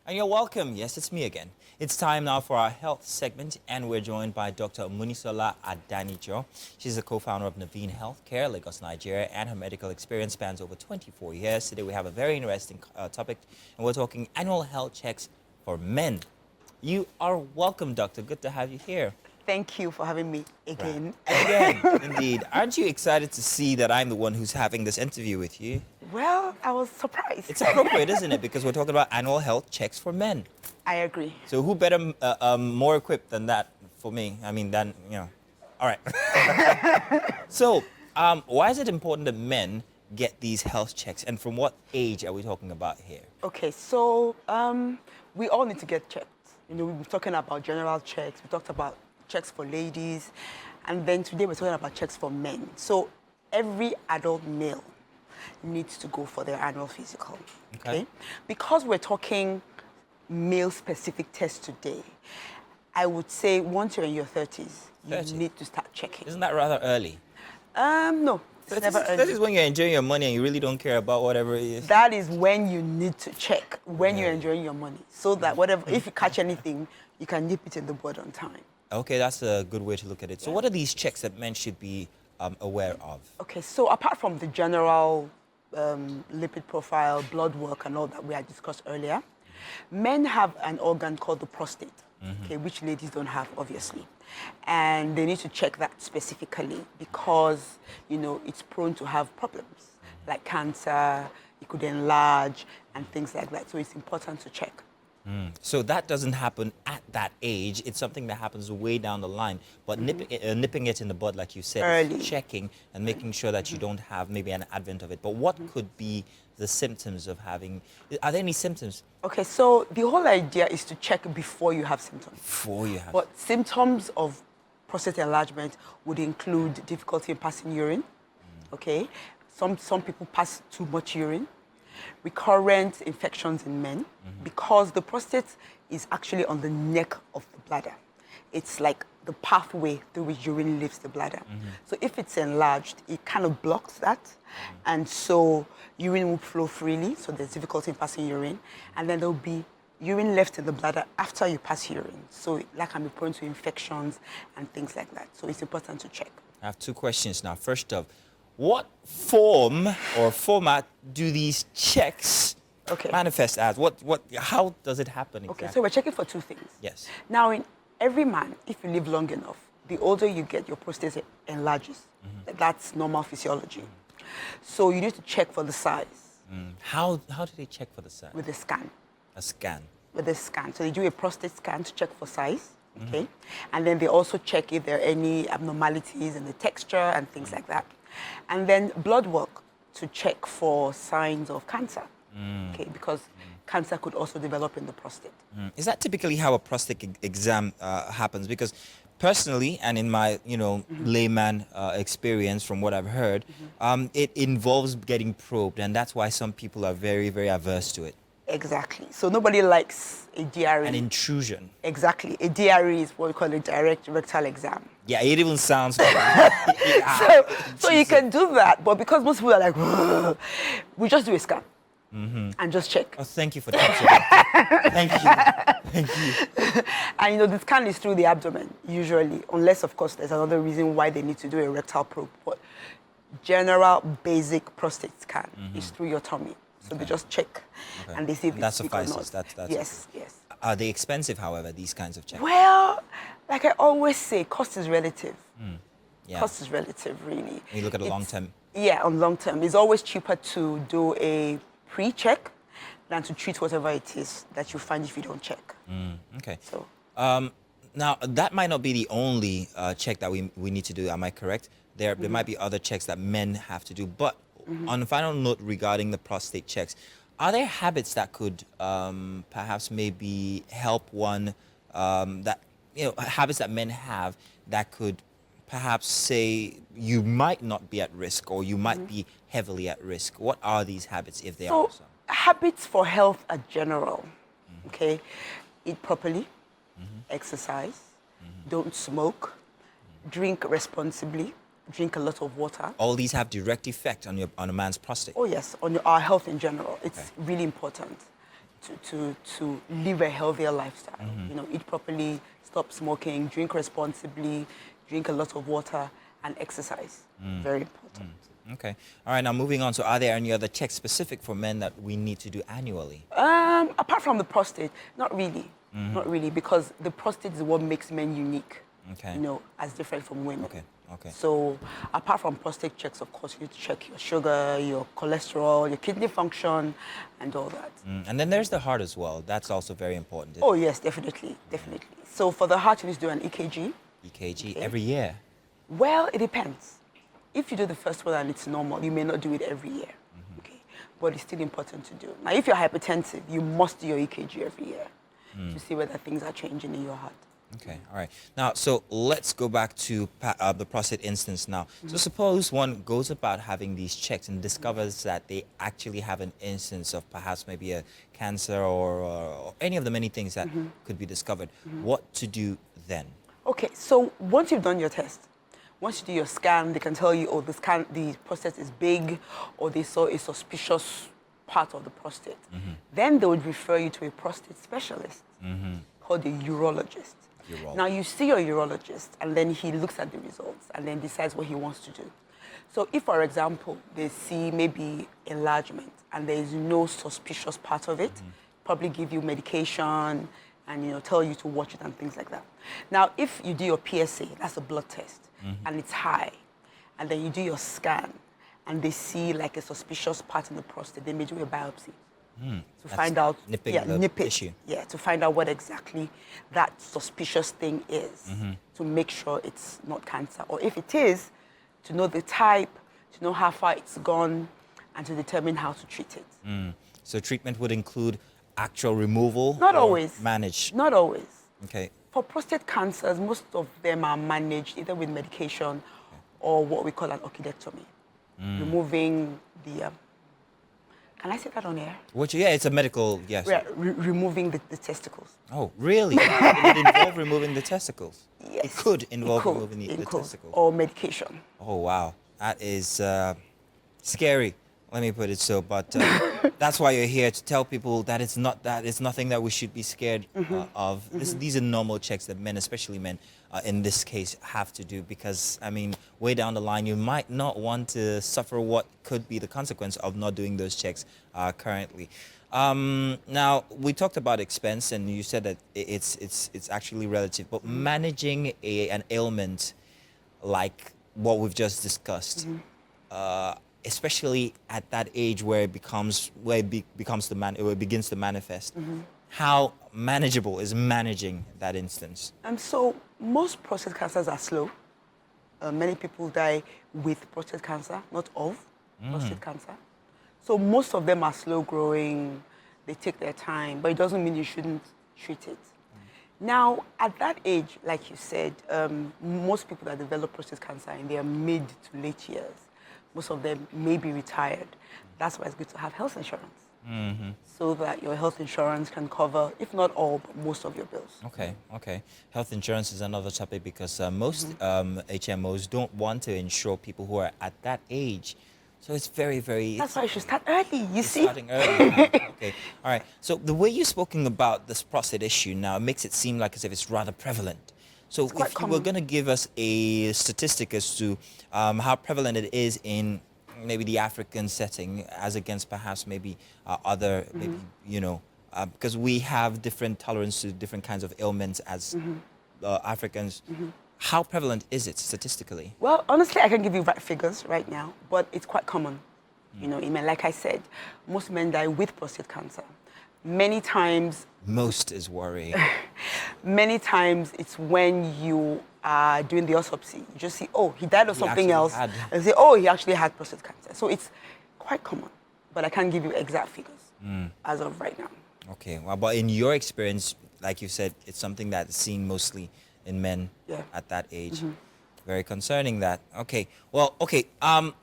S1: And you're welcome. Yes, it's me again. It's time now for our health segment, and we're joined by Dr. Munisola Adanijo. She's the co-founder of Naveen Healthcare, Lagos, Nigeria, and her medical experience spans over 24 years. Today we have a very interesting topic, and we're talking annual health checks for men. You are welcome, doctor. Good to have you here.
S9: Thank you for having me again.
S1: Again, indeed. Aren't you excited to see that I'm the one who's having this interview with you?
S9: Well, I was surprised.
S1: It's appropriate, isn't it? Because we're talking about annual health checks for men.
S9: I agree.
S1: So who better, more equipped than that for me? I mean, than, you know. All right. So, why is it important that men get these health checks, and from what age are we talking about here?
S9: Okay, so we all need to get checked. You know, we've been talking about general checks. We talked about checks for ladies, and then today we're talking about checks for men. So every adult male needs to go for their annual physical. Okay? Because we're talking male-specific tests today, I would say once you're in your 30s, you need to start checking.
S1: Isn't that rather early?
S9: No, it's never early.
S1: That is when you're enjoying your money and you really don't care about whatever it is.
S9: That is when you need to check, when you're enjoying your money, so that whatever, if you catch anything, you can nip it in the bud on time.
S1: Okay, that's a good way to look at it. So what are these checks that men should be aware of?
S9: Okay, so apart from the general lipid profile, blood work, and all that we had discussed earlier, men have an organ called the prostate, okay, which ladies don't have, obviously. And they need to check that specifically because, you know, it's prone to have problems like cancer, it could enlarge, and things like that. So it's important to check.
S1: So that doesn't happen at that age. It's something that happens way down the line. But nipping it in the bud, like you said,
S9: early,
S1: checking and making sure that you don't have maybe an advent of it. But what could be the symptoms of having? Are there any symptoms?
S9: Okay, so the whole idea is to check before you have symptoms.
S1: Before you have.
S9: But symptoms of prostate enlargement would include difficulty in passing urine. Okay, some people pass too much urine. Recurrent infections in men, because the prostate is actually on the neck of the bladder. It's like the pathway through which urine leaves the bladder. So if it's enlarged, it kind of blocks that. And so urine will flow freely, so there's difficulty in passing urine. And then there'll be urine left in the bladder after you pass urine. So that can be prone to infections and things like that. So it's important to check.
S1: I have 2 questions now. First off, what form or format do these checks manifest as? How does it happen exactly?
S9: Okay, so we're checking for 2 things.
S1: Yes.
S9: Now, in every man, if you live long enough, the older you get, your prostate enlarges. That's normal physiology. So you need to check for the size.
S1: How do they check for the size?
S9: With a scan.
S1: A scan.
S9: With a scan. So they do a prostate scan to check for size. Okay. And then they also check if there are any abnormalities in the texture and things like that. And then blood work to check for signs of cancer. Okay, because cancer could also develop in the prostate.
S1: Is that typically how a prostate exam happens? Because personally, and in my layman experience from what I've heard, it involves getting probed, and that's why some people are very, very averse to it.
S9: Exactly. So nobody likes a DRE.
S1: An intrusion.
S9: Exactly. A DRE is what we call a direct rectal exam.
S1: Yeah, it even sounds
S9: so you can do that, but because most people are like, we just do a scan and just check.
S1: Oh, thank you for that. Thank you. Thank you.
S9: And the scan is through the abdomen, usually, unless, of course, there's another reason why they need to do a rectal probe. But general, basic prostate scan is through your tummy. So they just check and they see if it's big or not.
S1: That's
S9: yes.
S1: Are they expensive, however, these kinds of checks?
S9: Well, like I always say, cost is relative.
S1: Yeah.
S9: Cost is relative, really.
S1: When you look at the long term.
S9: Yeah, on long term. It's always cheaper to do a pre-check than to treat whatever it is that you find if you don't check.
S1: Okay.
S9: So.
S1: Now, that might not be the only check that we need to do, am I correct? There might be other checks that men have to do, but on a final note regarding the prostate checks, are there habits that could perhaps maybe help one, habits that men have that could perhaps say you might not be at risk or you might be heavily at risk? What are these habits if they are some?
S9: Habits for health are general, okay? Eat properly, exercise, don't smoke, drink responsibly, drink a lot of water.
S1: All these have direct effect on a man's prostate.
S9: Oh yes, on our health in general. It's really important to live a healthier lifestyle. Eat properly, stop smoking, drink responsibly, drink a lot of water, and exercise. Very important.
S1: Okay. All right. Now moving on. So, are there any other checks specific for men that we need to do annually?
S9: Apart from the prostate, not really. Not really, because the prostate is what makes men unique.
S1: Okay.
S9: As different from women.
S1: Okay.
S9: So, apart from prostate checks, of course, you need to check your sugar, your cholesterol, your kidney function, and all that.
S1: And then there's the heart as well. That's also very important.
S9: Oh, yes, definitely. So, for the heart, you need to do an EKG.
S1: EKG every year?
S9: Well, it depends. If you do the first one and it's normal, you may not do it every year. Okay. But it's still important to do. Now, if you're hypertensive, you must do your EKG every year to see whether things are changing in your heart.
S1: Okay, all right. Now, so let's go back to the prostate instance now. So suppose one goes about having these checks and discovers that they actually have an instance of perhaps maybe a cancer or any of the many things that could be discovered. What to do then?
S9: Okay, so once you've done your test, once you do your scan, they can tell you, oh, the prostate is big, or they saw a suspicious part of the prostate. Then they would refer you to a prostate specialist called a urologist. Now, you see your urologist, and then he looks at the results and then decides what he wants to do. So if, for example, they see maybe enlargement and there is no suspicious part of it, probably give you medication and tell you to watch it and things like that. Now, if you do your PSA, that's a blood test, and it's high, and then you do your scan, and they see like a suspicious part in the prostate, they may do a biopsy to find out, nip it, to find out what exactly that suspicious thing is, to make sure it's not cancer, or if it is, to know the type, to know how far it's gone, and to determine how to treat it.
S1: So treatment would include actual removal?
S9: Not always.
S1: Managed?
S9: Not always.
S1: Okay.
S9: For prostate cancers, most of them are managed either with medication or what we call an orchidectomy, removing the... Can I say that on air?
S1: Yeah, it's a medical, yes.
S9: Yeah, removing the testicles.
S1: Oh, really? It would involve removing the testicles?
S9: Yes.
S1: It could involve removing the testicles?
S9: Or medication.
S1: Oh, wow. That is scary. let me put it so, but that's why you're here, to tell people that it's nothing that we should be scared of. These are normal checks that men, especially men, in this case, have to do, because, I mean, way down the line, you might not want to suffer what could be the consequence of not doing those checks currently. Now, we talked about expense, and you said that it's actually relative, but managing an ailment like what we've just discussed, especially at that age where it begins to manifest. How manageable is managing that instance?
S9: So most prostate cancers are slow. Many people die with prostate cancer, not of prostate cancer. So most of them are slow growing. They take their time, but it doesn't mean you shouldn't treat it. Now, at that age, like you said, most people that develop prostate cancer in their mid to late years, most of them may be retired. That's why it's good to have health insurance. So that your health insurance can cover, if not all, but most of your bills.
S1: Okay. Health insurance is another topic, because most HMOs don't want to insure people who are at that age. So it's very, very...
S9: That's why you should start early, you see?
S1: Starting early. Okay, all right. So the way you're speaking about this prostate issue now makes it seem like as if it's rather prevalent. So if you were going to give us a statistic as to how prevalent it is in maybe the African setting as against perhaps maybe other, maybe, you know, because we have different tolerance to different kinds of ailments as Africans. How prevalent is it statistically?
S9: Well, honestly, I can give you figures right now, but it's quite common. You know, like I said, most men die with prostate cancer. Many times...
S1: Most is worrying.
S9: Many times it's when you are doing the autopsy. You just see, oh, he died of something else. And say, oh, he actually had prostate cancer. So it's quite common, but I can't give you exact figures as of right now.
S1: Okay, well, but in your experience, like you said, it's something that's seen mostly in men at that age. Very concerning that. Okay, well, okay,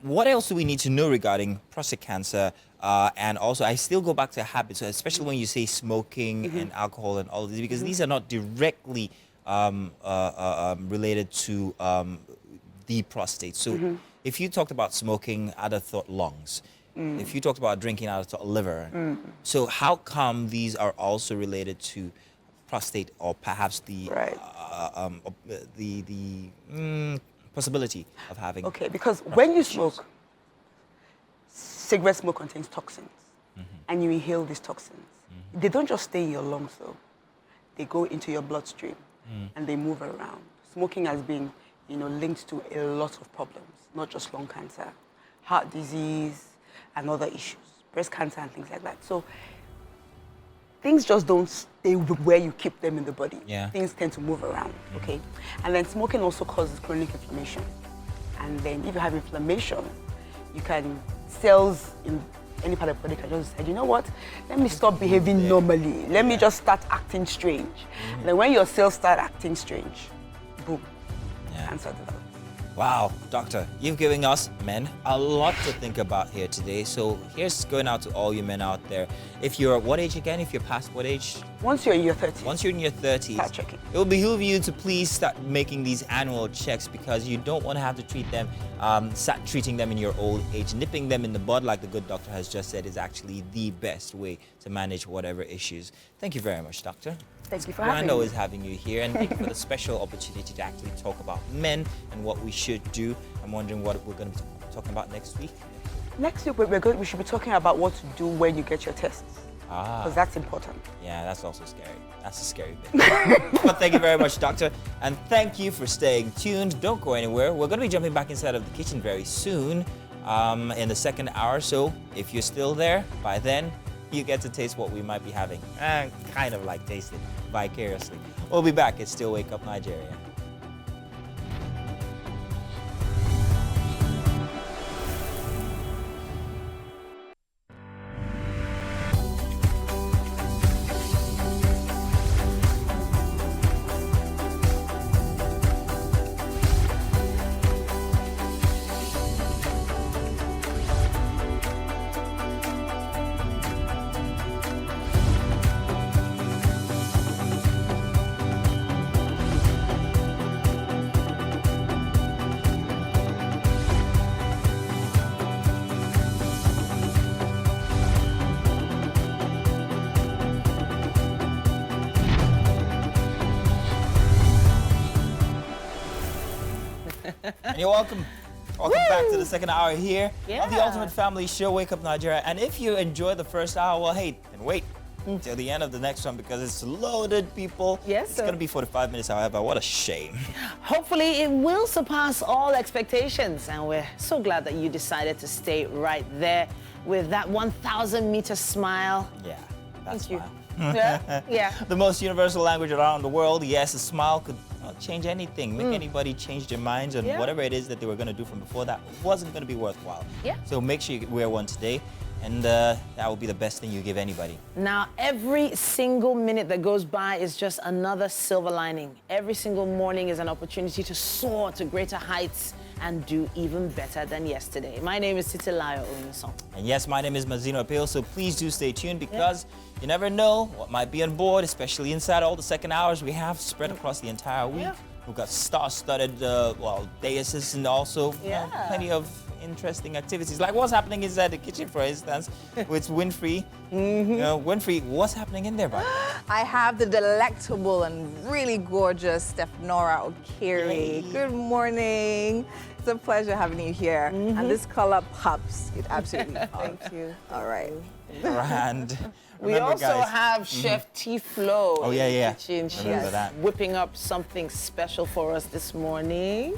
S1: what else do we need to know regarding prostate cancer? And also, I still go back to habits, especially when you say smoking and alcohol and all of these, because these are not directly related to the prostate. So if you talked about smoking, I'd have thought lungs. If you talked about drinking, I'd have thought liver. So how come these are also related to prostate, or perhaps the possibility of having...
S9: Okay, because when you smoke, cigarette smoke contains toxins, and you inhale these toxins. They don't just stay in your lungs, though. They go into your bloodstream, and they move around. Smoking has been, linked to a lot of problems, not just lung cancer, heart disease, and other issues, breast cancer and things like that. So things just don't stay where you keep them in the body. Things tend to move around, okay? And then smoking also causes chronic inflammation. And then if you have inflammation, cells in any part of the body can just decide, you know what, let me stop behaving normally. Let me just start acting strange. And then when your cells start acting strange, boom, cancer develops.
S1: Wow, doctor, you've given us, men, a lot to think about here today. So here's going out to all you men out there. If you're what age again? If you're past what age?
S9: Once you're in your 30s.
S1: Once you're in your 30s.
S9: Start checking.
S1: It will behoove you to please start making these annual checks, because you don't want to have to treat them, start treating them in your old age. Nipping them in the bud, like the good doctor has just said, is actually the best way to manage whatever issues. Thank you very much, doctor.
S9: Thank you for having me.
S1: Always having you here, and thank you for the special opportunity to actually talk about men and what we should do. I'm wondering what we're going to be talking about next week.
S9: Next week, we should be talking about what to do when you get your tests. Because that's important.
S1: Yeah, that's also scary. That's a scary bit. But thank you very much, doctor. And thank you for staying tuned. Don't go anywhere. We're going to be jumping back inside of the kitchen very soon in the second hour. So if you're still there, by then, you get to taste what we might be having. Kind of like taste it vicariously. We'll be back. It's Still Wake Up Nigeria. You're welcome. Welcome back to the second hour here of the
S2: Yeah.
S1: Ultimate Family Show, Wake Up Nigeria. And if you enjoyed the first hour, well, hey, then wait till the end of the next one because it's loaded, people.
S2: Yes,
S1: It's
S2: sir.
S1: going to be 45 minutes, however. What a shame.
S2: Hopefully, it will surpass all expectations. And we're so glad that you decided to stay right there with that 1,000-meter smile.
S1: Yeah, that's
S2: Thank you.
S1: fine.
S2: Yeah.
S1: The most universal language around the world. Yes, a smile could change anything, make anybody change their minds, and
S2: Yeah.
S1: whatever it is that they were going to do from before that wasn't going to be worthwhile.
S2: Yeah.
S1: So make sure you wear one today, and that will be the best thing you give anybody.
S2: Now, every single minute that goes by is just another silver lining. Every single morning is an opportunity to soar to greater heights and do even better than yesterday. My name is Titilayo Oyinson.
S1: And yes, my name is Mazino Appeal, so please do stay tuned because you never know what might be on board, especially inside all the second hours we have spread across the entire week.
S2: Yeah.
S1: We've got star-studded, daises and also plenty of interesting activities. Like what's happening inside the kitchen, for instance, with Winfrey. Winfrey, what's happening in there, buddy?
S3: I have the delectable and really gorgeous Stephnora Okiri. Good morning. It's a pleasure having you here. And this color pops. It absolutely pops. Thank you. All right.
S1: Grand.
S2: We
S1: Remember,
S2: also
S1: guys,
S2: have Chef T. Flo
S1: Oh,
S2: in
S1: yeah,
S2: the
S1: yeah.
S2: kitchen.
S1: Remember
S2: She's
S1: that.
S2: whipping up something special for us this morning.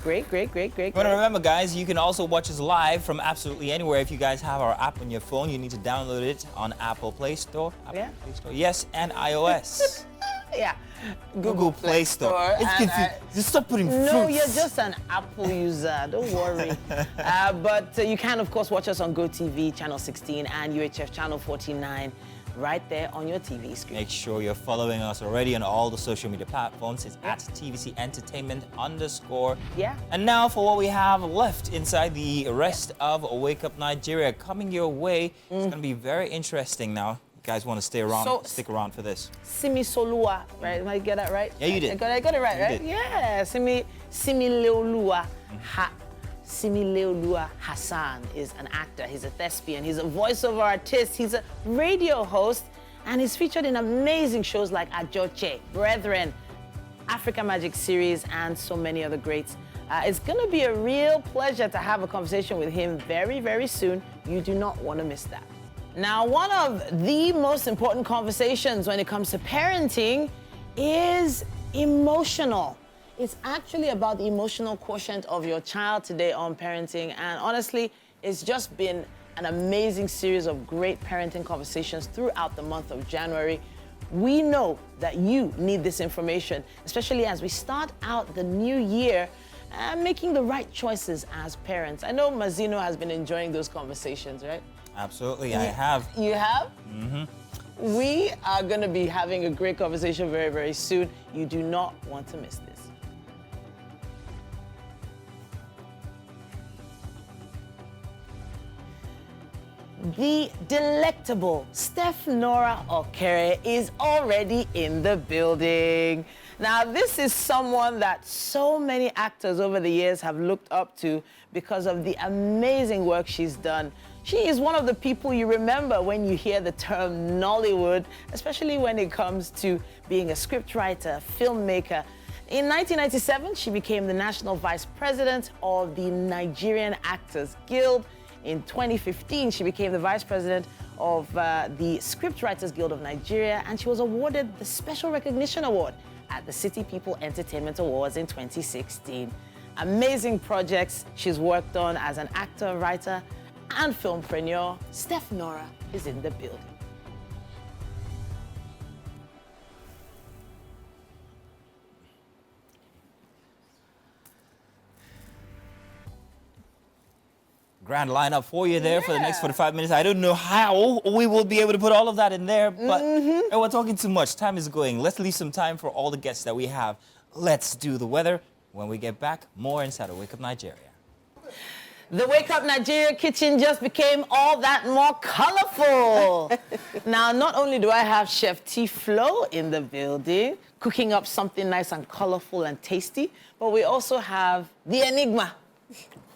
S2: Great, great, great, great,
S1: But
S2: great.
S1: remember, guys, you can also watch us live from absolutely anywhere. If you guys have our app on your phone, you need to download it on Apple Play Store.
S2: Yeah.
S1: Play Store. Yes, and iOS.
S2: Yeah.
S1: Google Play Store. It's
S2: and,
S1: confusing. Just stop putting fruits.
S2: No, you're just an Apple user. Don't worry. But you can, of course, watch us on GOTV, Channel 16, and UHF Channel 49, right there on your TV screen.
S1: Make sure you're following us already on all the social media platforms. It's at TVC Entertainment _.
S2: Yeah.
S1: And now for what we have left inside the rest of Wake Up Nigeria. Coming your way. It's going to be very interesting now. You guys want to stay around,
S2: So-
S1: stick around for this.
S2: Simi Solua, right? Did I get that right?
S1: Yeah, you did.
S2: I got it right,
S1: You
S2: right?
S1: did.
S2: Yeah. Simi Leolua. Simi Leolua Hassan is an actor. He's a thespian. He's a voiceover artist. He's a radio host. And he's featured in amazing shows like Ajoche, Brethren, Africa Magic Series, and so many other greats. It's going to be a real pleasure to have a conversation with him very, very soon. You do not want to miss that. Now, one of the most important conversations when it comes to parenting is emotional. It's actually about the emotional quotient of your child today on parenting. And honestly, it's just been an amazing series of great parenting conversations throughout the month of January. We know that you need this information, especially as we start out the new year making the right choices as parents. I know Mazino has been enjoying those conversations, right?
S1: Absolutely, I have.
S2: You have? Mm-hmm. We are going to be having a great conversation very, very soon. You do not want to miss this. The delectable Stephnora Okere is already in the building. Now, this is someone that so many actors over the years have looked up to because of the amazing work she's done. She is one of the people you remember when you hear the term Nollywood, especially when it comes to being a scriptwriter, filmmaker. In 1997, she became the National Vice President of the Nigerian Actors Guild. In 2015, she became the Vice President of the Scriptwriters Guild of Nigeria, and she was awarded the Special Recognition Award at the City People Entertainment Awards in 2016. Amazing projects she's worked on as an actor, writer, and filmpreneur. Stephnora is in the building.
S1: Grand lineup for you there for the next 45 minutes. I don't know how we will be able to put all of that in there, but we're talking too much. Time is going. Let's leave some time for all the guests that we have. Let's do the weather. When we get back, more inside of Wake Up Nigeria.
S2: The Wake Up Nigeria kitchen just became all that more colorful. Now, not only do I have Chef T. Flo in the building, cooking up something nice and colorful and tasty, but we also have the Enigma,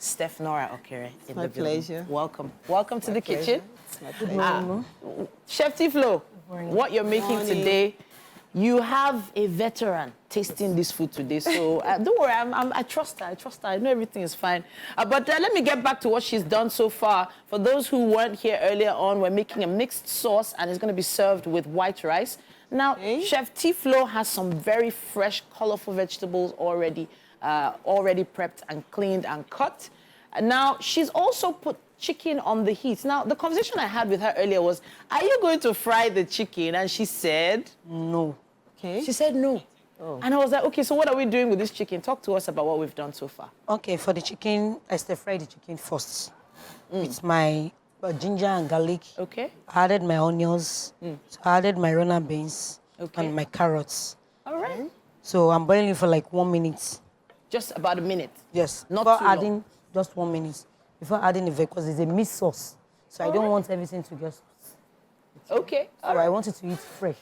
S2: Stephnora Okere in the building.
S10: Pleasure.
S2: Welcome. Welcome to the kitchen.
S10: It's my pleasure.
S2: Chef T. Flo, what you're making today, You have a veteran tasting this food today, so don't worry, I trust her. I trust her. I know everything is fine. But let me get back to what she's done so far. For those who weren't here earlier on, we're making a mixed sauce, and it's going to be served with white rice. Now, Chef Tiflo has some very fresh, colorful vegetables already prepped and cleaned and cut. And now, she's also put chicken on the heat. Now, the conversation I had with her earlier was, are you going to fry the chicken? And she said,
S8: no.
S2: Okay. She said no. Oh. And I was like, okay, so what are we doing with this chicken? Talk to us about what we've done so far.
S8: Okay, for the chicken, I stir-fry the chicken first with my ginger and garlic.
S2: Okay.
S8: I added my onions. So I added my runner beans and my carrots.
S2: All right.
S8: So I'm boiling for like 1 minute.
S2: Just about a minute?
S8: Yes.
S2: Not
S8: before
S2: too
S8: adding,
S2: long.
S8: just 1 minute. Before adding the because it's a mixed sauce. So I don't want everything to just...
S2: Okay.
S8: So I want it to eat fresh.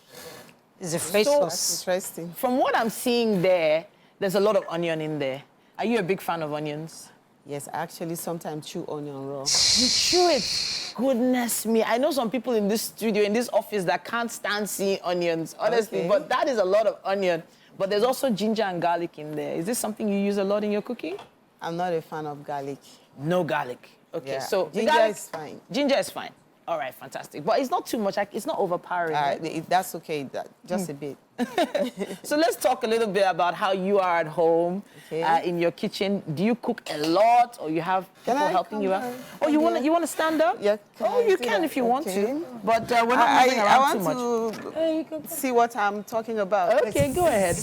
S8: It's a fresh sauce.
S3: That's interesting.
S2: From what I'm seeing there's a lot of onion in there. Are you a big fan of onions?
S10: Yes, I actually sometimes chew onion raw.
S2: You chew it? Goodness me. I know some people in this studio, in this office, that can't stand seeing onions, honestly. But that is a lot of onion. But there's also ginger and garlic in there. Is this something you use a lot in your cooking?
S10: I'm not a fan of garlic.
S2: No garlic. Okay,
S10: Yeah.
S2: so
S10: Ginger is fine.
S2: Ginger is fine. All right, fantastic. But it's not too much. It's not overpowering. Right?
S10: That's okay. Just a bit.
S2: So let's talk a little bit about how you are at home in your kitchen. Do you cook a lot, or you have people helping you out? Oh, you want to stand up?
S10: Yeah.
S2: Oh, you can if you want to. But we're not moving around too much.
S10: I want to see what I'm talking about.
S2: Okay, go ahead.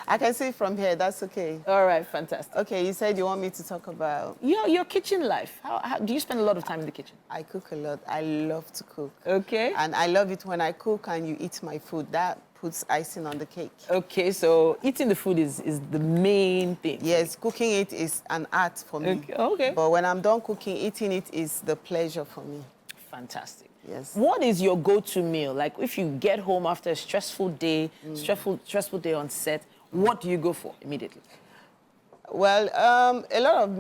S10: I can see it from here. That's okay.
S2: All right, fantastic.
S10: Okay, you said you want me to talk about
S2: your kitchen life. How do you spend a lot of time in the kitchen?
S10: I cook a lot. I love to cook.
S2: Okay.
S10: And I love it when I cook and you eat my food. That puts icing on the cake.
S2: Okay, so eating the food is the main thing.
S10: Yes, cooking it is an art for me.
S2: Okay.
S10: But when I'm done cooking, eating it is the pleasure for me.
S2: Fantastic.
S10: Yes.
S2: What is your go-to meal? Like if you get home after a stressful day, stressful day on set, what do you go for immediately?
S10: Well, a lot of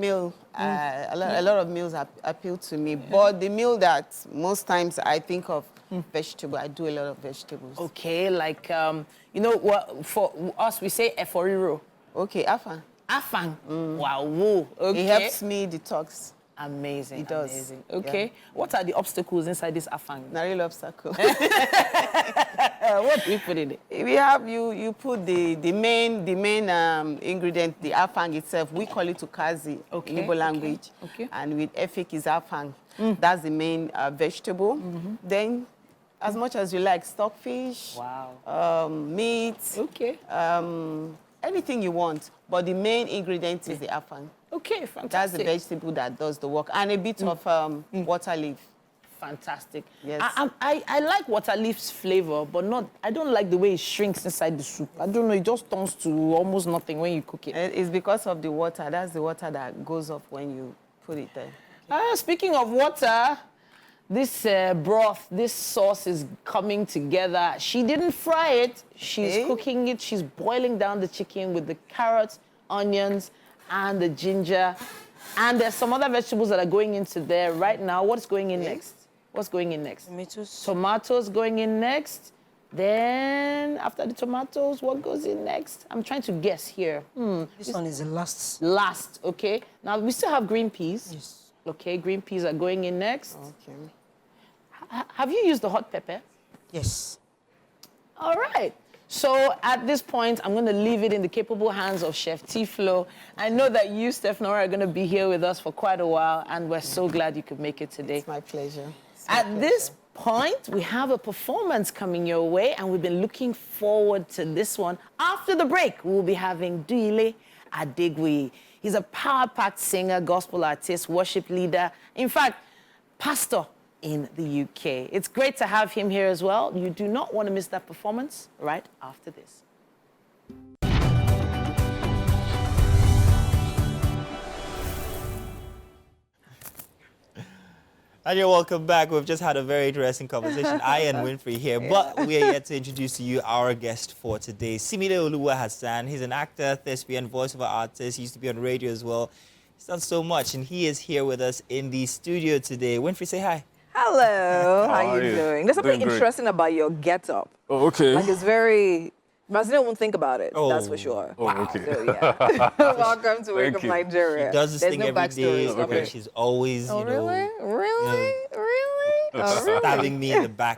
S10: meals appeal to me. But the meal that most times I think of vegetable. I do a lot of vegetables.
S2: Okay, like you know what? For us, we say eforiro.
S10: Okay, afang.
S2: Afang. Wow. Whoa. Okay.
S10: It helps me detox.
S2: Amazing.
S10: It does.
S2: Amazing. Okay. Yeah. What are the obstacles inside this afang?
S10: Not real obstacle.
S2: What do you put in it?
S10: We have you put the main ingredient, the afang itself. We call it ukazi in Igbo language.
S2: Okay.
S10: And with efik is afang. That's the main vegetable. Then, as much as you like, stockfish.
S2: Wow.
S10: Meat.
S2: Okay.
S10: Anything you want, but the main ingredient is the afang.
S2: Okay, fantastic.
S10: That's the vegetable that does the work, and a bit of water leaf.
S2: Fantastic.
S10: Yes.
S2: I like water leaf's flavor, but I don't like the way it shrinks inside the soup. I don't know, it just turns to almost nothing when you cook it.
S10: It's because of the water. That's the water that goes off when you put it there.
S2: Speaking of water, this broth, this sauce is coming together. She didn't fry it. She's cooking it. She's boiling down the chicken with the carrots, onions, and the ginger. And there's some other vegetables that are going into there right now. What's going in next? What's going in next?
S8: Tomatoes.
S2: Tomatoes going in next. Then, after the tomatoes, what goes in next? I'm trying to guess here.
S8: This one is the last.
S2: Last, okay. Now, we still have green peas.
S8: Yes.
S2: Okay, green peas are going in next.
S10: Okay.
S2: Have you used the hot pepper?
S8: Yes.
S2: All right. So at this point, I'm going to leave it in the capable hands of Chef Tiflo. I know that you, Steph Nora, are going to be here with us for quite a while, and we're so glad you could make it today.
S10: It's my pleasure.
S2: At this point, we have a performance coming your way, and we've been looking forward to this one. After the break, we'll be having Duile Adegui. He's a power-packed singer, gospel artist, worship leader, in fact, pastor in the UK. It's great to have him here as well. You do not want to miss that performance right after this.
S1: And you're welcome back. We've just had a very interesting conversation. I and Winfrey here, but we are yet to introduce to you our guest for today. Simide Oluwa Hassan. He's an actor, thespian, voiceover artist. He used to be on radio as well. He's done so much, and he is here with us in the studio today. Winfrey, say hi.
S3: Hello, how
S11: are
S3: you
S11: you?
S3: doing? There's something
S11: Doing great.
S3: interesting about your get-up.
S11: Oh, okay.
S3: Like it's very Brazil won't think about it. That's for
S1: Oh.
S3: sure.
S11: Oh, okay.
S3: So, yeah. Welcome to Wake Up
S11: you.
S3: Nigeria.
S1: She does this
S3: There's
S1: thing
S3: no
S1: every day.
S3: backstory.
S1: Okay. She's always,
S3: Oh,
S1: you know,
S3: really? Really?
S1: stabbing me in the back.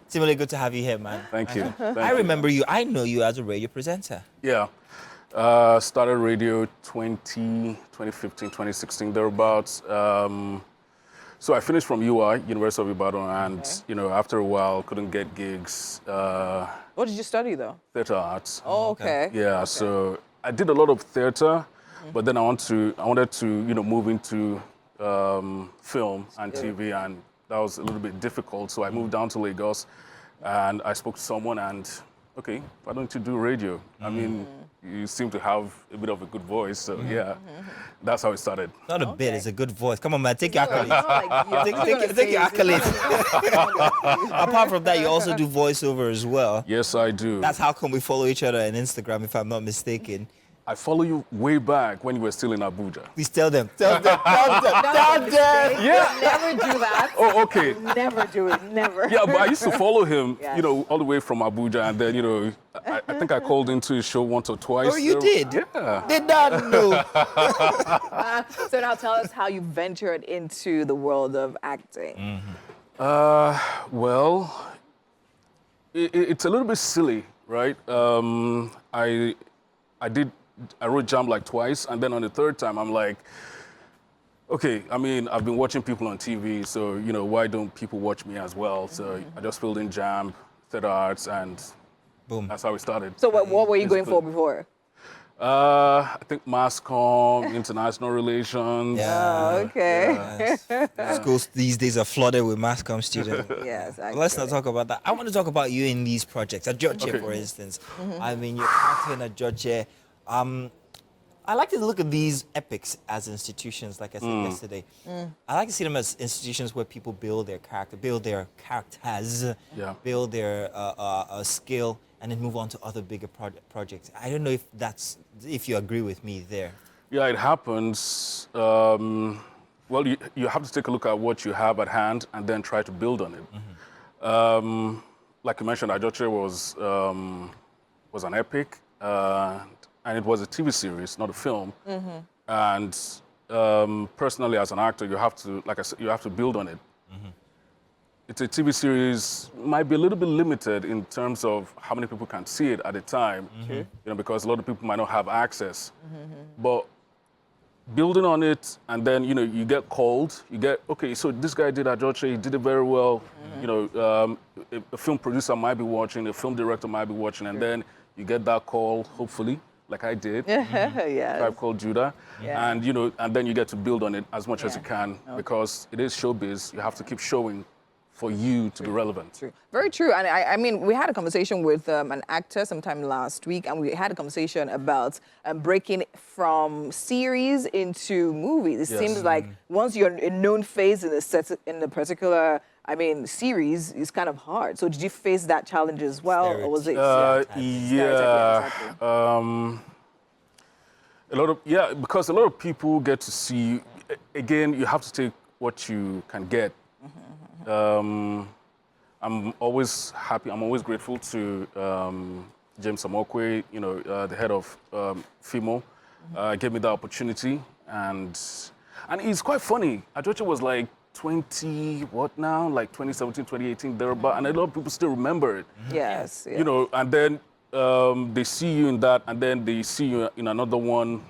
S1: Similarly, good to have you here, man.
S11: Thank you. Thank
S1: I
S11: you.
S1: remember you. I know you as a radio presenter.
S11: Yeah. Started radio 2015, 2016, thereabouts. So I finished from UI, University of Ibadan, and you know, after a while, couldn't get gigs.
S3: What did you study, though?
S11: Theater arts.
S3: Oh, okay.
S11: Yeah. So I did a lot of theater, but then I wanted to, you know, move into film and TV, and that was a little bit difficult. So I moved down to Lagos, and I spoke to someone, and okay, why don't you do radio? I mean, you seem to have a bit of a good voice, so yeah, that's how it started.
S1: Not a bit, it's a good voice. Come on, man, take your
S3: It's
S1: accolades.
S3: not like you're
S1: Take your
S3: gonna
S1: accolades. Apart from that, you also do voiceover as well.
S11: Yes, I do.
S1: That's how come we follow each other on Instagram, if I'm not mistaken.
S11: I follow you way back when you were still in Abuja.
S1: Please tell them. Tell them. Tell them. Tell them.
S11: Yeah.
S3: Never do that.
S11: Oh, okay.
S3: Never do it. Never.
S11: Yeah, but I used to follow him,
S3: Yes.
S11: you know, all the way from Abuja, and then, you know, I think I called into his show once or twice.
S1: Oh, you did?
S11: Yeah.
S1: Did not know.
S3: So now tell us how you ventured into the world of acting.
S11: Well, it's a little bit silly, right? I wrote Jam like twice, and then on the third time, I'm like, okay, I mean, I've been watching people on TV, so, you know, why don't people watch me as well? So I just filled in Jam, Theater Arts, and
S1: Boom.
S11: that's how we started.
S3: So what were you going for
S11: Basically.
S3: before?
S11: I think mass comm, international relations.
S1: Yeah.
S3: Okay.
S1: Schools these days are flooded with mass comm students.
S3: Yes.
S1: But let's not talk about that. I want to talk about you in these projects. At Georgia,
S11: Okay.
S1: for instance. I mean, you're acting at Georgia. I like to look at these epics as institutions, like I said yesterday. I like to see them as institutions where people build their character, build their characters,
S11: Yeah.
S1: build their skill, and then move on to other bigger projects. I don't know if you agree with me there.
S11: Yeah, it happens. Well, you have to take a look at what you have at hand and then try to build on it. Like you mentioned, Ajoche was an epic, and it was a TV series, not a film. And personally, as an actor, you have to, like I said, you have to build on it. It's a TV series, might be a little bit limited in terms of how many people can see it at a time, you know, because a lot of people might not have access. But building on it, and then, you know, you get called, okay, so this guy did Ajoche, he did it very well. You know, a film producer might be watching, a film director might be watching, and then you get that call, hopefully, like I did.
S3: Yes.
S11: Tribe Called Judah.
S3: Yeah.
S11: And, you know, and then you get to build on it as much as you can, because it is showbiz. You have to keep showing for you to be relevant.
S3: True. Very true. And I mean, we had a conversation with an actor sometime last week, and we had a conversation about breaking from series into movies. It
S11: Yes.
S3: seems like once you're in a known phase in a particular, I mean, series, it's kind of hard. So did you face that challenge as well, or was it?
S11: Yeah. Because a lot of people get to see. Again, you have to take what you can get. I'm always happy. I'm always grateful to James Amokwe, you know, the head of FIMO, gave me the opportunity, and it's quite funny. Ajoche was like 20, what now? Like 2017, 2018, thereabout, and a lot of people still remember it.
S3: Yes.
S11: You know, and then they see you in that, and then they see you in another one.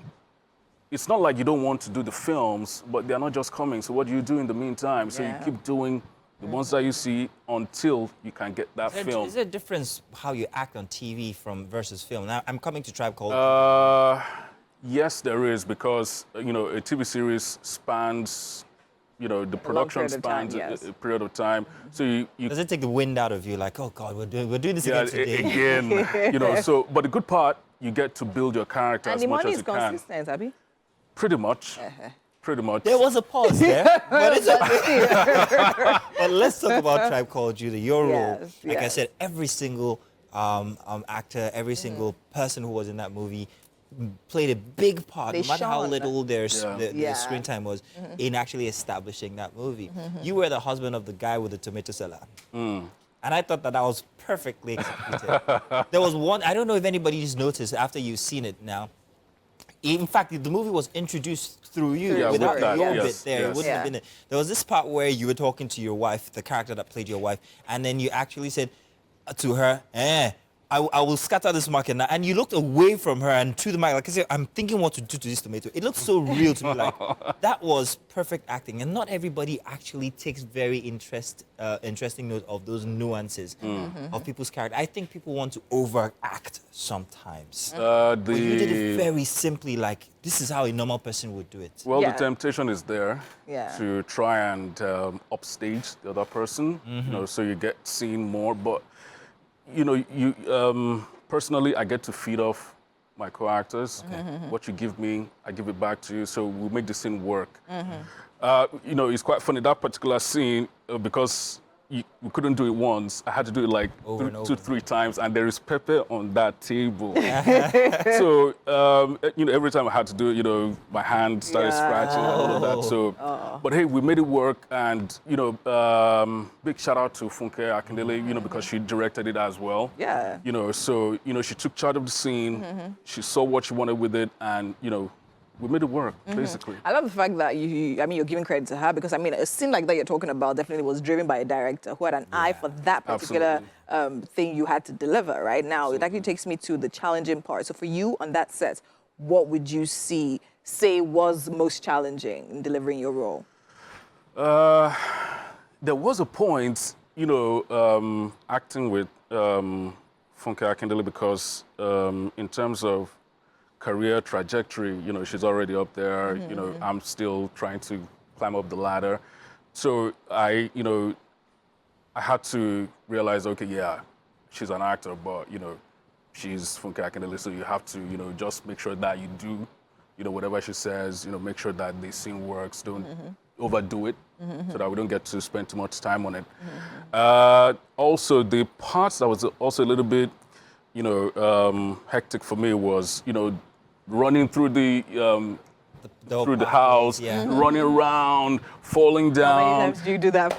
S11: It's not like you don't want to do the films, but they're not just coming. So what do you do in the meantime? So you keep doing the ones that you see until you can get that film.
S1: Is there a difference how you act on TV versus film? Now, I'm coming to Tribe Called.
S11: Yes, there is, because, you know, a TV series spans, you know, the production spans a period of time. So you
S1: Does it take the wind out of you? Like, oh God, we're doing this again today.
S11: again, you know. So, but the good part, you get to build your character
S3: And
S11: as
S3: the
S11: much
S3: money
S11: as
S3: is
S11: you can.
S3: consistent, Abby?
S11: Pretty much. Pretty much.
S1: There was a pause there, but it's okay. But let's talk about Tribe Called Judah. Your role, like I said, every single actor, every single person who was in that movie played a big part, no matter how little their screen time was, in actually establishing that movie. You were the husband of the guy with the tomato salad. And And I thought that was perfectly executed. There was one, I don't know if anybody's noticed after you've seen it now. In fact, the movie was introduced through you.
S11: Yeah,
S1: Without
S11: with that,
S1: your
S11: yes,
S1: bit there, it
S11: yes.
S1: wouldn't have been it. There was this part where you were talking to your wife, the character that played your wife, and then you actually said to her, I will scatter this market now. And you looked away from her and to the mic, like I said, I'm thinking what to do to this tomato. It looked so real to me. Like, that was perfect acting. And not everybody actually takes very interesting note of those nuances of people's character. I think people want to overact sometimes. But you did it very simply, like, this is how a normal person would do it.
S11: Well, the temptation is there
S3: Yeah.
S11: to try and upstage the other person, you know, so you get seen more. But you know, personally, I get to feed off my co-actors. What you give me, I give it back to you. So we make the scene work. You know, it's quite funny, that particular scene, because we couldn't do it once. I had to do it like two, 3 times, and there is pepper on that table. So, you know, every time I had to do it, you know, my hand started scratching and all of that. So, but hey, we made it work, and, you know, big shout out to Funke Akindele, you know, because she directed it as well.
S3: Yeah.
S11: You know, so, you know, she took charge of the scene, she saw what she wanted with it, and, you know, we made it work, basically.
S3: I love the fact that you're giving credit to her, because I mean, a scene like that you're talking about definitely was driven by a director who had an eye for that particular thing you had to deliver. Right now, it actually takes me to the challenging part. So for you on that set, what would you say was most challenging in delivering your role?
S11: There was a point, you know, acting with Funke Akindele, because in terms of career trajectory, you know, she's already up there. You know, I'm still trying to climb up the ladder. So you know, I had to realize, okay, yeah, she's an actor, but, you know, she's Funke Akindele, so you have to, you know, just make sure that you do, you know, whatever she says, you know, make sure that the scene works, don't overdo it, so that we don't get to spend too much time on it. Also, the parts that was also a little bit, you know, hectic for me was, you know, running through the house, running around, falling down.
S3: How many times do you do that?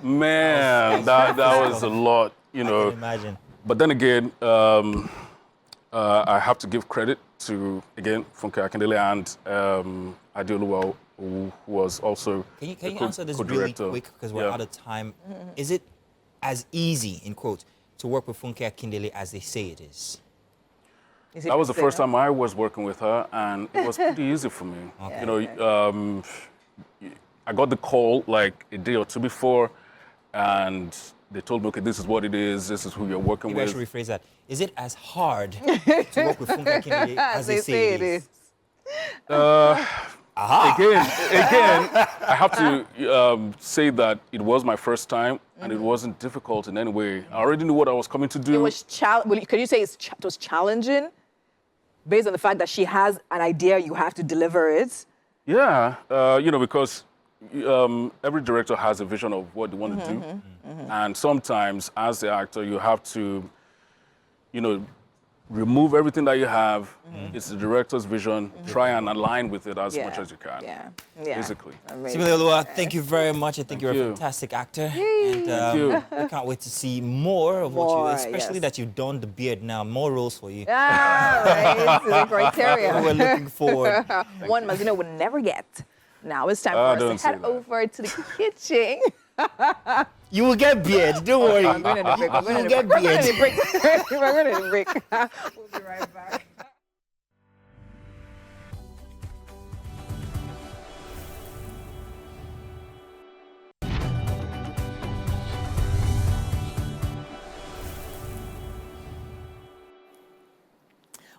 S11: Man, that was a lot, you know.
S1: I can imagine.
S11: But then again, I have to give credit to, again, Funke Akindele and Adeoluwa, who was also
S1: Can you answer this really quick, because we're out of time? Is it as easy, in quotes, to work with Funke Akindele as they say it is?
S11: That was the first time I was working with her, and it was pretty easy for me. You know, I got the call like a day or two before, and they told me, okay, this is what it is, this is who you're working with.
S1: Maybe I should rephrase that. Is it as hard to work with Funke Akindele as they say it is?
S11: Again, I have to say that it was my first time, and it wasn't difficult in any way. I already knew what I was coming to do.
S3: It was could you say it was challenging, based on the fact that she has an idea, you have to deliver it?
S11: Yeah, you know, because every director has a vision of what they want to do, and sometimes, as the actor, you have to, you know, remove everything that you have. It's the director's vision. Try and align with it as much as you can. Basically.
S1: Adeoluwa, thank you very much. I think you're a fantastic actor. And I can't wait to see more of what you, especially that you've done the beard now. More roles for you.
S3: Right, it's the criteria.
S1: We're looking forward.
S3: One Mazino would never get. Now it's time for us to head over to the kitchen.
S1: You will get beard, don't worry.
S3: I'm going to the break.
S1: You will get beard.
S3: We're going to the break. We'll be right back.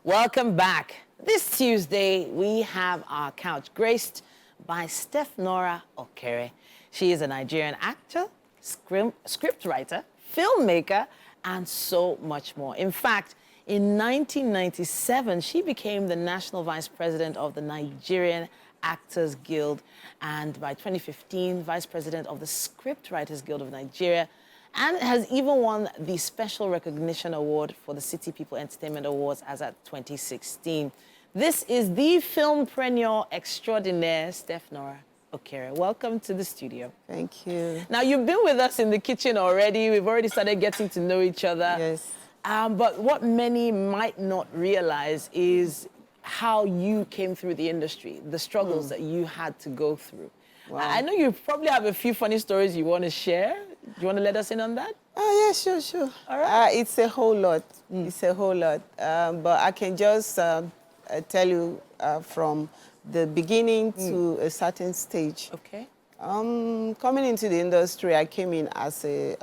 S2: Welcome back. This Tuesday, we have our couch graced by Steph-Nora Okere. She is a Nigerian actor, scriptwriter, filmmaker, and so much more. In fact, in 1997, she became the national vice president of the Nigerian Actors Guild, and by 2015, vice president of the Scriptwriters Guild of Nigeria, and has even won the Special Recognition Award for the City People Entertainment Awards as at 2016. This is the filmpreneur extraordinaire, Steph-Nora. Okere. Welcome to the studio.
S10: Thank you.
S2: Now, you've been with us in the kitchen already. We've already started getting to know each other.
S10: Yes.
S2: But what many might not realize is how you came through the industry, the struggles that you had to go through.
S10: Wow.
S2: I know you probably have a few funny stories you want to share. Do you want to let us in on that?
S10: Oh, yeah, sure.
S2: All right.
S10: It's a whole lot. It's a whole lot. But I can just tell you from the beginning to a certain stage.
S2: Okay.
S10: Coming into the industry, I came in as a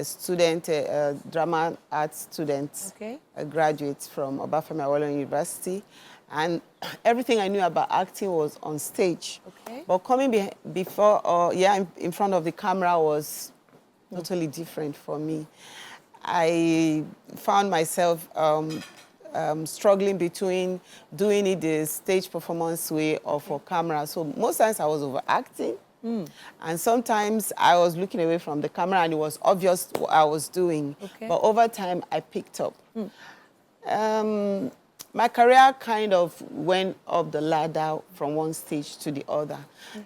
S10: student, a drama arts student,
S2: Okay.
S10: a graduate from Obafemi Awolowo University. And everything I knew about acting was on stage.
S2: Okay.
S10: But coming before, in front of the camera was totally different for me. I found myself struggling between doing it the stage performance way or for camera. So most times I was overacting. And sometimes I was looking away from the camera and it was obvious what I was doing.
S2: Okay.
S10: But over time, I picked up. My career kind of went up the ladder from one stage to the other.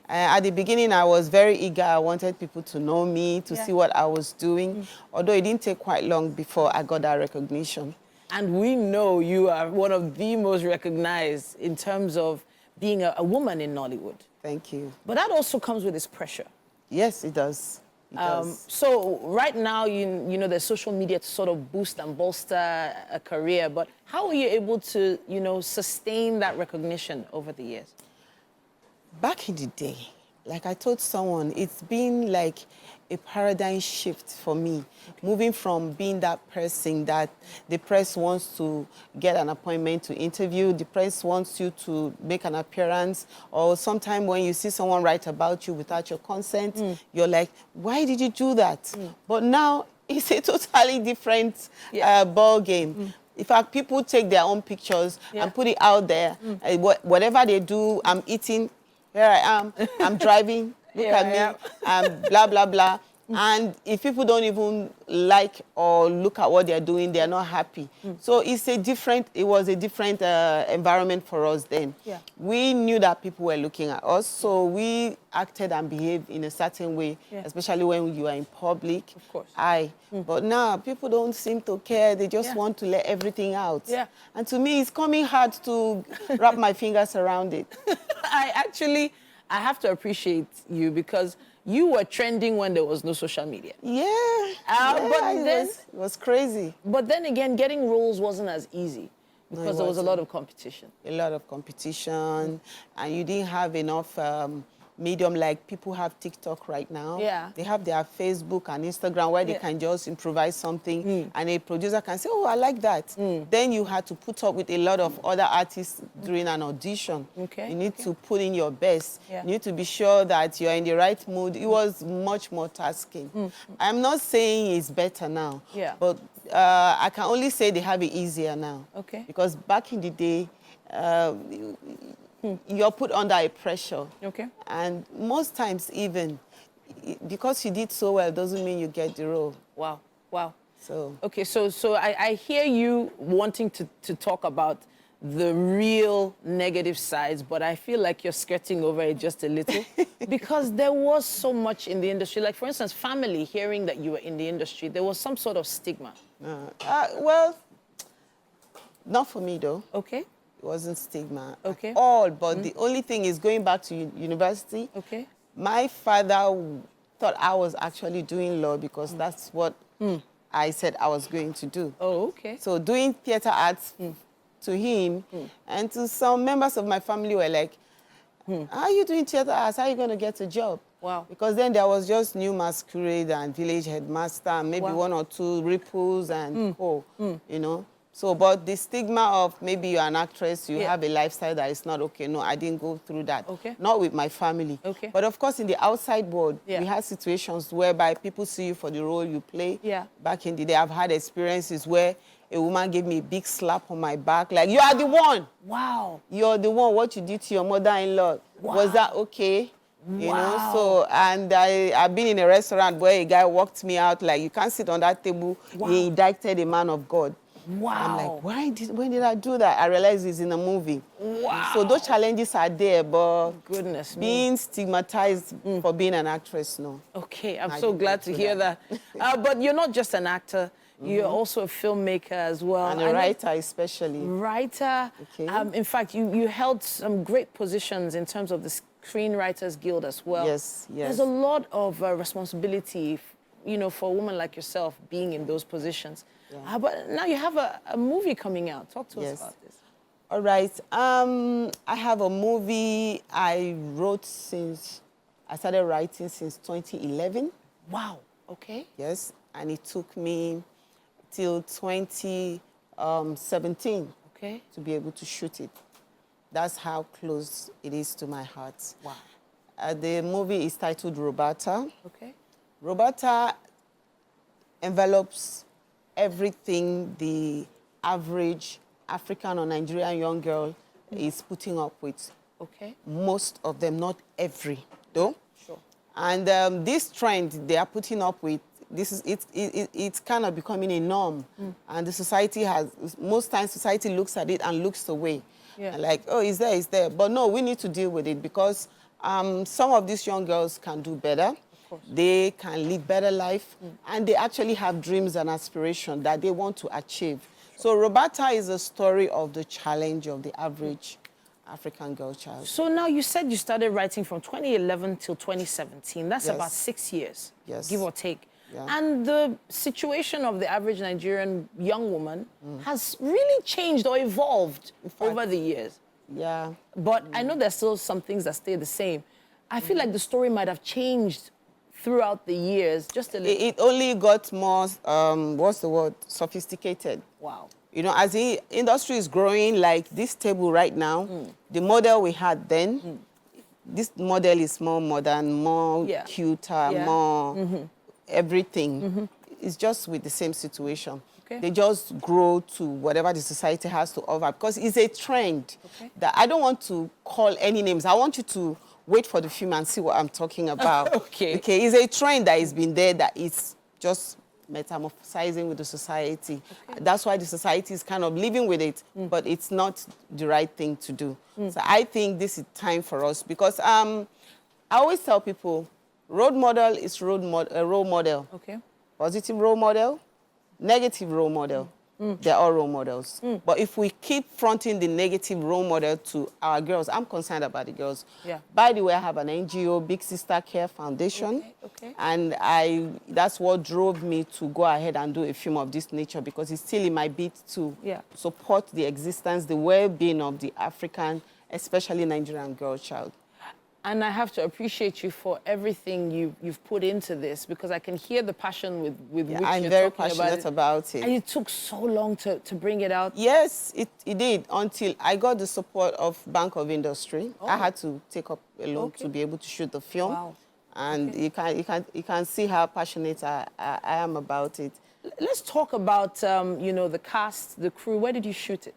S10: At the beginning, I was very eager. I wanted people to know me, to see what I was doing, although it didn't take quite long before I got that recognition.
S2: And we know you are one of the most recognized in terms of being a woman in Nollywood.
S10: Thank you.
S2: But that also comes with its pressure.
S10: Yes, it does. It does.
S2: So right now, you know, there's social media to sort of boost and bolster a career. But how were you able to, you know, sustain that recognition over the years?
S10: Back in the day, like I told someone, it's been like a paradigm shift for me, moving from being that person that the press wants to get an appointment to interview, the press wants you to make an appearance, or sometime when you see someone write about you without your consent, you're like, why did you do that? But now it's a totally different ball game. In fact, people take their own pictures and put it out there. Whatever they do, I'm eating, here I am, I'm driving, look at me, blah, blah, blah. And if people don't even like or look at what they're doing, they're not happy. So it was a different environment for us then.
S2: Yeah.
S10: We knew that people were looking at us, so we acted and behaved in a certain way, especially when you are in public.
S2: Of course.
S10: But now people don't seem to care. They just want to let everything out.
S2: Yeah.
S10: And to me, it's coming hard to wrap my fingers around it.
S2: I have to appreciate you because you were trending when there was no social media.
S10: It was crazy.
S2: But then again, getting roles wasn't as easy because there was a lot of competition.
S10: A lot of competition, and you didn't have enough medium like people have TikTok right now.
S2: Yeah.
S10: They have their Facebook and Instagram where they can just improvise something and a producer can say, oh, I like that. Then you had to put up with a lot of other artists during an audition.
S2: Okay.
S10: You need to put in your best.
S2: Yeah.
S10: You need to be sure that you're in the right mood. It was much more tasking. I'm not saying it's better now, but I can only say they have it easier now.
S2: Okay.
S10: Because back in the day, you're put under a pressure.
S2: Okay.
S10: And most times even, because you did so well doesn't mean you get the role.
S2: Wow. Wow.
S10: So.
S2: Okay, so I hear you wanting to talk about the real negative sides, but I feel like you're skirting over it just a little because there was so much in the industry. Like, for instance, family hearing that you were in the industry, there was some sort of stigma.
S10: Well, not for me though.
S2: Okay.
S10: It wasn't stigma
S2: at
S10: all, but the only thing is going back to university.
S2: Okay.
S10: My father thought I was actually doing law because that's what I said I was going to do.
S2: Oh, okay.
S10: So doing theater arts to him and to some members of my family were like, how are you doing theater arts? How are you going to get a job?
S2: Wow.
S10: Because then there was just New Masquerade and Village Headmaster and maybe one or two Ripples and you know. So, but the stigma of maybe you're an actress, you have a lifestyle that is not okay. No, I didn't go through that.
S2: Okay.
S10: Not with my family.
S2: Okay.
S10: But of course, in the outside world, we had situations whereby people see you for the role you play.
S2: Yeah.
S10: Back in the day, I've had experiences where a woman gave me a big slap on my back, like, you are the one.
S2: Wow.
S10: You're the one. What you did to your mother-in-law.
S2: Wow.
S10: Was that okay? You
S2: Wow.
S10: know, so, and I've been in a restaurant where a guy walked me out, like, you can't sit on that table.
S2: Wow.
S10: He indicted a man of God.
S2: Wow.
S10: I'm like, when did I do that? I realized it's in a movie.
S2: Wow.
S10: So those challenges are there, but
S2: Goodness me.
S10: being stigmatized for being an actress, no.
S2: Okay, I'm
S10: I
S2: so
S10: didn't
S2: glad
S10: go
S2: to
S10: through
S2: hear that. But you're not just an actor. You're also a filmmaker as well.
S10: And a writer especially.
S2: Writer.
S10: Okay.
S2: In fact, you held some great positions in terms of the Screenwriters Guild as well.
S10: Yes, yes.
S2: There's a lot of responsibility, for a woman like yourself being in those positions.
S10: Yeah.
S2: But now you have a movie coming out. Talk to us about this.
S10: All right. I have a movie I started writing since 2011.
S2: Wow. Okay.
S10: Yes. And it took me till 2017 to be able to shoot it. That's how close it is to my heart.
S2: Wow.
S10: The movie is titled Roberta.
S2: Okay.
S10: Roberta envelops everything the average African or Nigerian young girl is putting up with.
S2: Okay.
S10: Most of them, not every, though.
S2: Sure.
S10: And this trend they are putting up with, it's kind of becoming a norm. And the society most times society looks at it and looks away.
S2: Yeah.
S10: Like, oh, it's there. But no, we need to deal with it because some of these young girls can do better. They can live better life, and they actually have dreams and aspirations that they want to achieve. So Roberta is a story of the challenge of the average African girl child.
S2: So now you said you started writing from 2011 till 2017. That's about 6 years, give or take.
S10: Yeah.
S2: And the situation of the average Nigerian young woman has really changed or evolved over the years.
S10: Yeah.
S2: But I know there's still some things that stay the same. I feel like the story might have changed throughout the years, just a little.
S10: It only got more, sophisticated.
S2: Wow.
S10: As the industry is growing, like this table right now, the model we had then, this model is more modern, more cuter, more everything. It's just with the same situation.
S2: Okay.
S10: They just grow to whatever the society has to offer because it's a trend that I don't want to call any names. I want you to wait for the film and see what I'm talking about.
S2: Okay.
S10: It's a trend that has been there that is just metamorphosizing with the society. That's why the society is kind of living with it, but it's not the right thing to do. So I think this is time for us because I always tell people, role model is a role model.
S2: Okay.
S10: Positive role model, negative role model. They're all role models. But if we keep fronting the negative role model to our girls, I'm concerned about the girls.
S2: Yeah.
S10: By the way, I have an NGO, Big Sister Care Foundation.
S2: Okay.
S10: And that's what drove me to go ahead and do a film of this nature because it's still in my bid to support the existence, the well-being of the African, especially Nigerian girl child.
S2: And I have to appreciate you for everything you've put into this because I can hear the passion with which
S10: I'm
S2: you're
S10: very
S2: talking
S10: passionate about it.
S2: And it took so long to bring it out.
S10: Yes, it did until I got the support of Bank of Industry. I had to take up a loan to be able to shoot the film.
S2: Wow.
S10: And you can see how passionate I am about it.
S2: Let's talk about the cast, the crew. Where did you shoot it?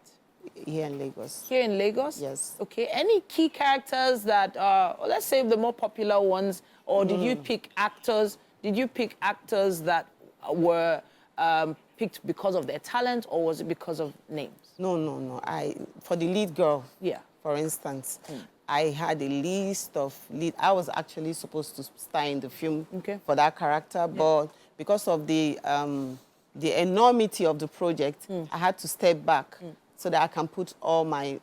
S10: Here in Lagos.
S2: Here in Lagos?
S10: Yes.
S2: Okay. Any key characters that, let's say the more popular ones, or did you pick actors? Did you pick actors that were picked because of their talent, or was it because of names?
S10: No. For the lead girl, for instance, I had a list of I was actually supposed to star in the film for that character, but because of the enormity of the project, I had to step back so that I can put all my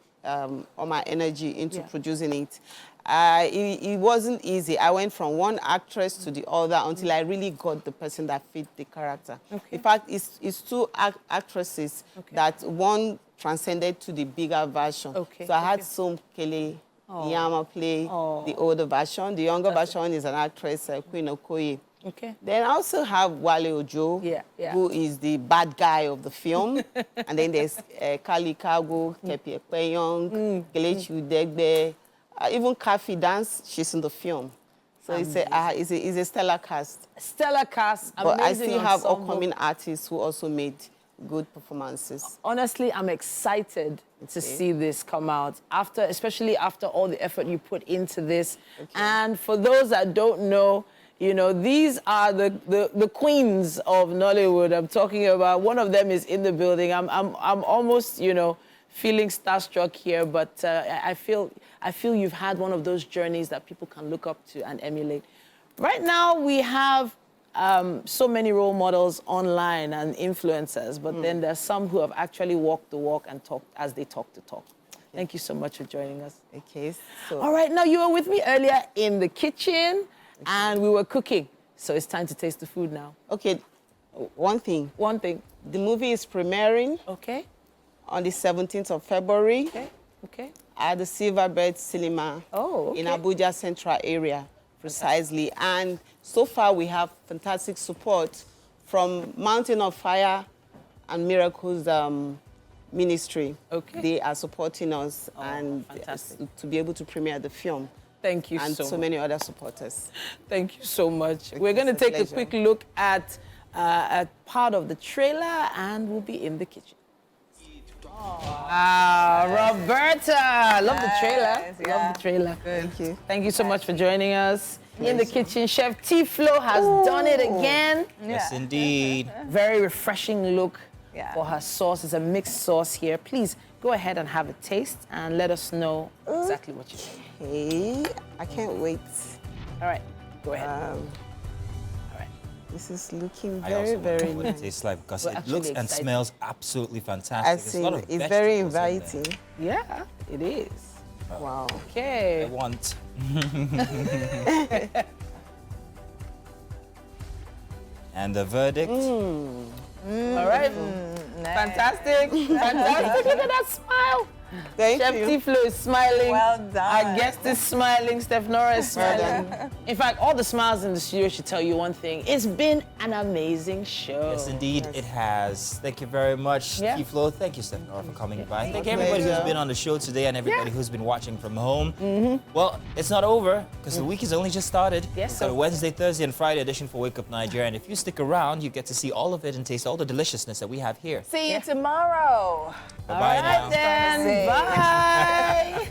S10: energy into producing it. It wasn't easy. I went from one actress to the other until I really got the person that fit the character. In fact, it's two actresses that one transcended to the bigger version. So I had Som Kele Yama play the older version. The younger version is an actress, Queen Okoye. Then I also have Wale Ojo, who is the bad guy of the film. And then there's Kali Kago, Kepi Ekpeyong, Kelechi Udegbe, even Kafi Dance, she's in the film. So it's a stellar cast.
S2: Stellar cast,
S10: but I still have
S2: ensemble.
S10: upcoming artists who also made good performances.
S2: Honestly, I'm excited to see this come out, especially after all the effort you put into this. And for those that don't know, You know, these are the queens of Nollywood I'm talking about. One of them is in the building. I'm almost, you know, feeling starstruck here, but I feel you've had one of those journeys that people can look up to and emulate. Right now, we have so many role models online and influencers, but then there's some who have actually walked the walk and talked as they talk the talk. Thank you so much for joining us.
S10: Okay, so...
S2: All right, now you were with me earlier in the kitchen, and we were cooking. So it's time to taste the food now.
S10: Okay, one thing.
S2: One thing.
S10: The movie is premiering
S2: Okay,
S10: on the 17th of February
S2: okay.
S10: at the Silverbird Cinema
S2: Oh, okay.
S10: in Abuja Central area, precisely. And so far, we have fantastic support from Mountain of Fire and Miracles Ministry.
S2: Okay.
S10: They are supporting us and
S2: fantastic.
S10: to be able to premiere the film.
S2: Thank you
S10: And
S2: so
S10: so
S2: much.
S10: many other supporters.
S2: Thank you so much. We're going to
S10: it's a
S2: take a
S10: pleasure.
S2: quick look at part of the trailer, and we'll be in the kitchen. Roberta! Love the trailer. Love the trailer.
S10: Thank you.
S2: Thank you so much for joining us. In the kitchen, Chef T-Flo has done it again.
S1: Yes, indeed.
S2: Very refreshing look for her sauce. It's a mixed sauce here. Please go ahead and have a taste and let us know exactly what you think.
S10: Hey, I can't wait.
S2: All right, go ahead.
S10: All right. This is looking
S1: I
S10: very,
S1: also
S10: very
S1: wonder what it
S10: nice.
S1: tastes like because
S2: We're
S1: it
S2: actually
S1: looks and
S2: excited.
S1: smells absolutely fantastic.
S10: I
S1: There's a
S10: see.
S1: lot of
S10: It's very
S1: vegetables in there.
S10: inviting.
S2: Yeah, it is.
S10: Wow.
S1: I
S2: Okay.
S1: want. And the verdict?
S2: All right. Fantastic. Fantastic. Look at that smile.
S10: Thank
S2: Chef
S10: you.
S2: T-Flo is smiling.
S3: Well done.
S2: Our guest is smiling. Steph Nora is smiling. In fact, all the smiles in the studio should tell you one thing. It's been an amazing show.
S1: Yes, indeed, it has. Thank you very much,
S2: Yeah.
S1: T-Flo. Thank you, Steph Nora, for coming by. Thank you, everybody who's been on the show today and everybody who's been watching from home. Well, it's not over because the week has only just started.
S2: Yes,
S1: We've got
S2: sir.
S1: a Wednesday, Thursday, and Friday edition for Wake Up Nigeria. And if you stick around, you get to see all of it and taste all the deliciousness that we have here.
S3: See you tomorrow.
S1: Bye-bye now.
S2: Then, bye.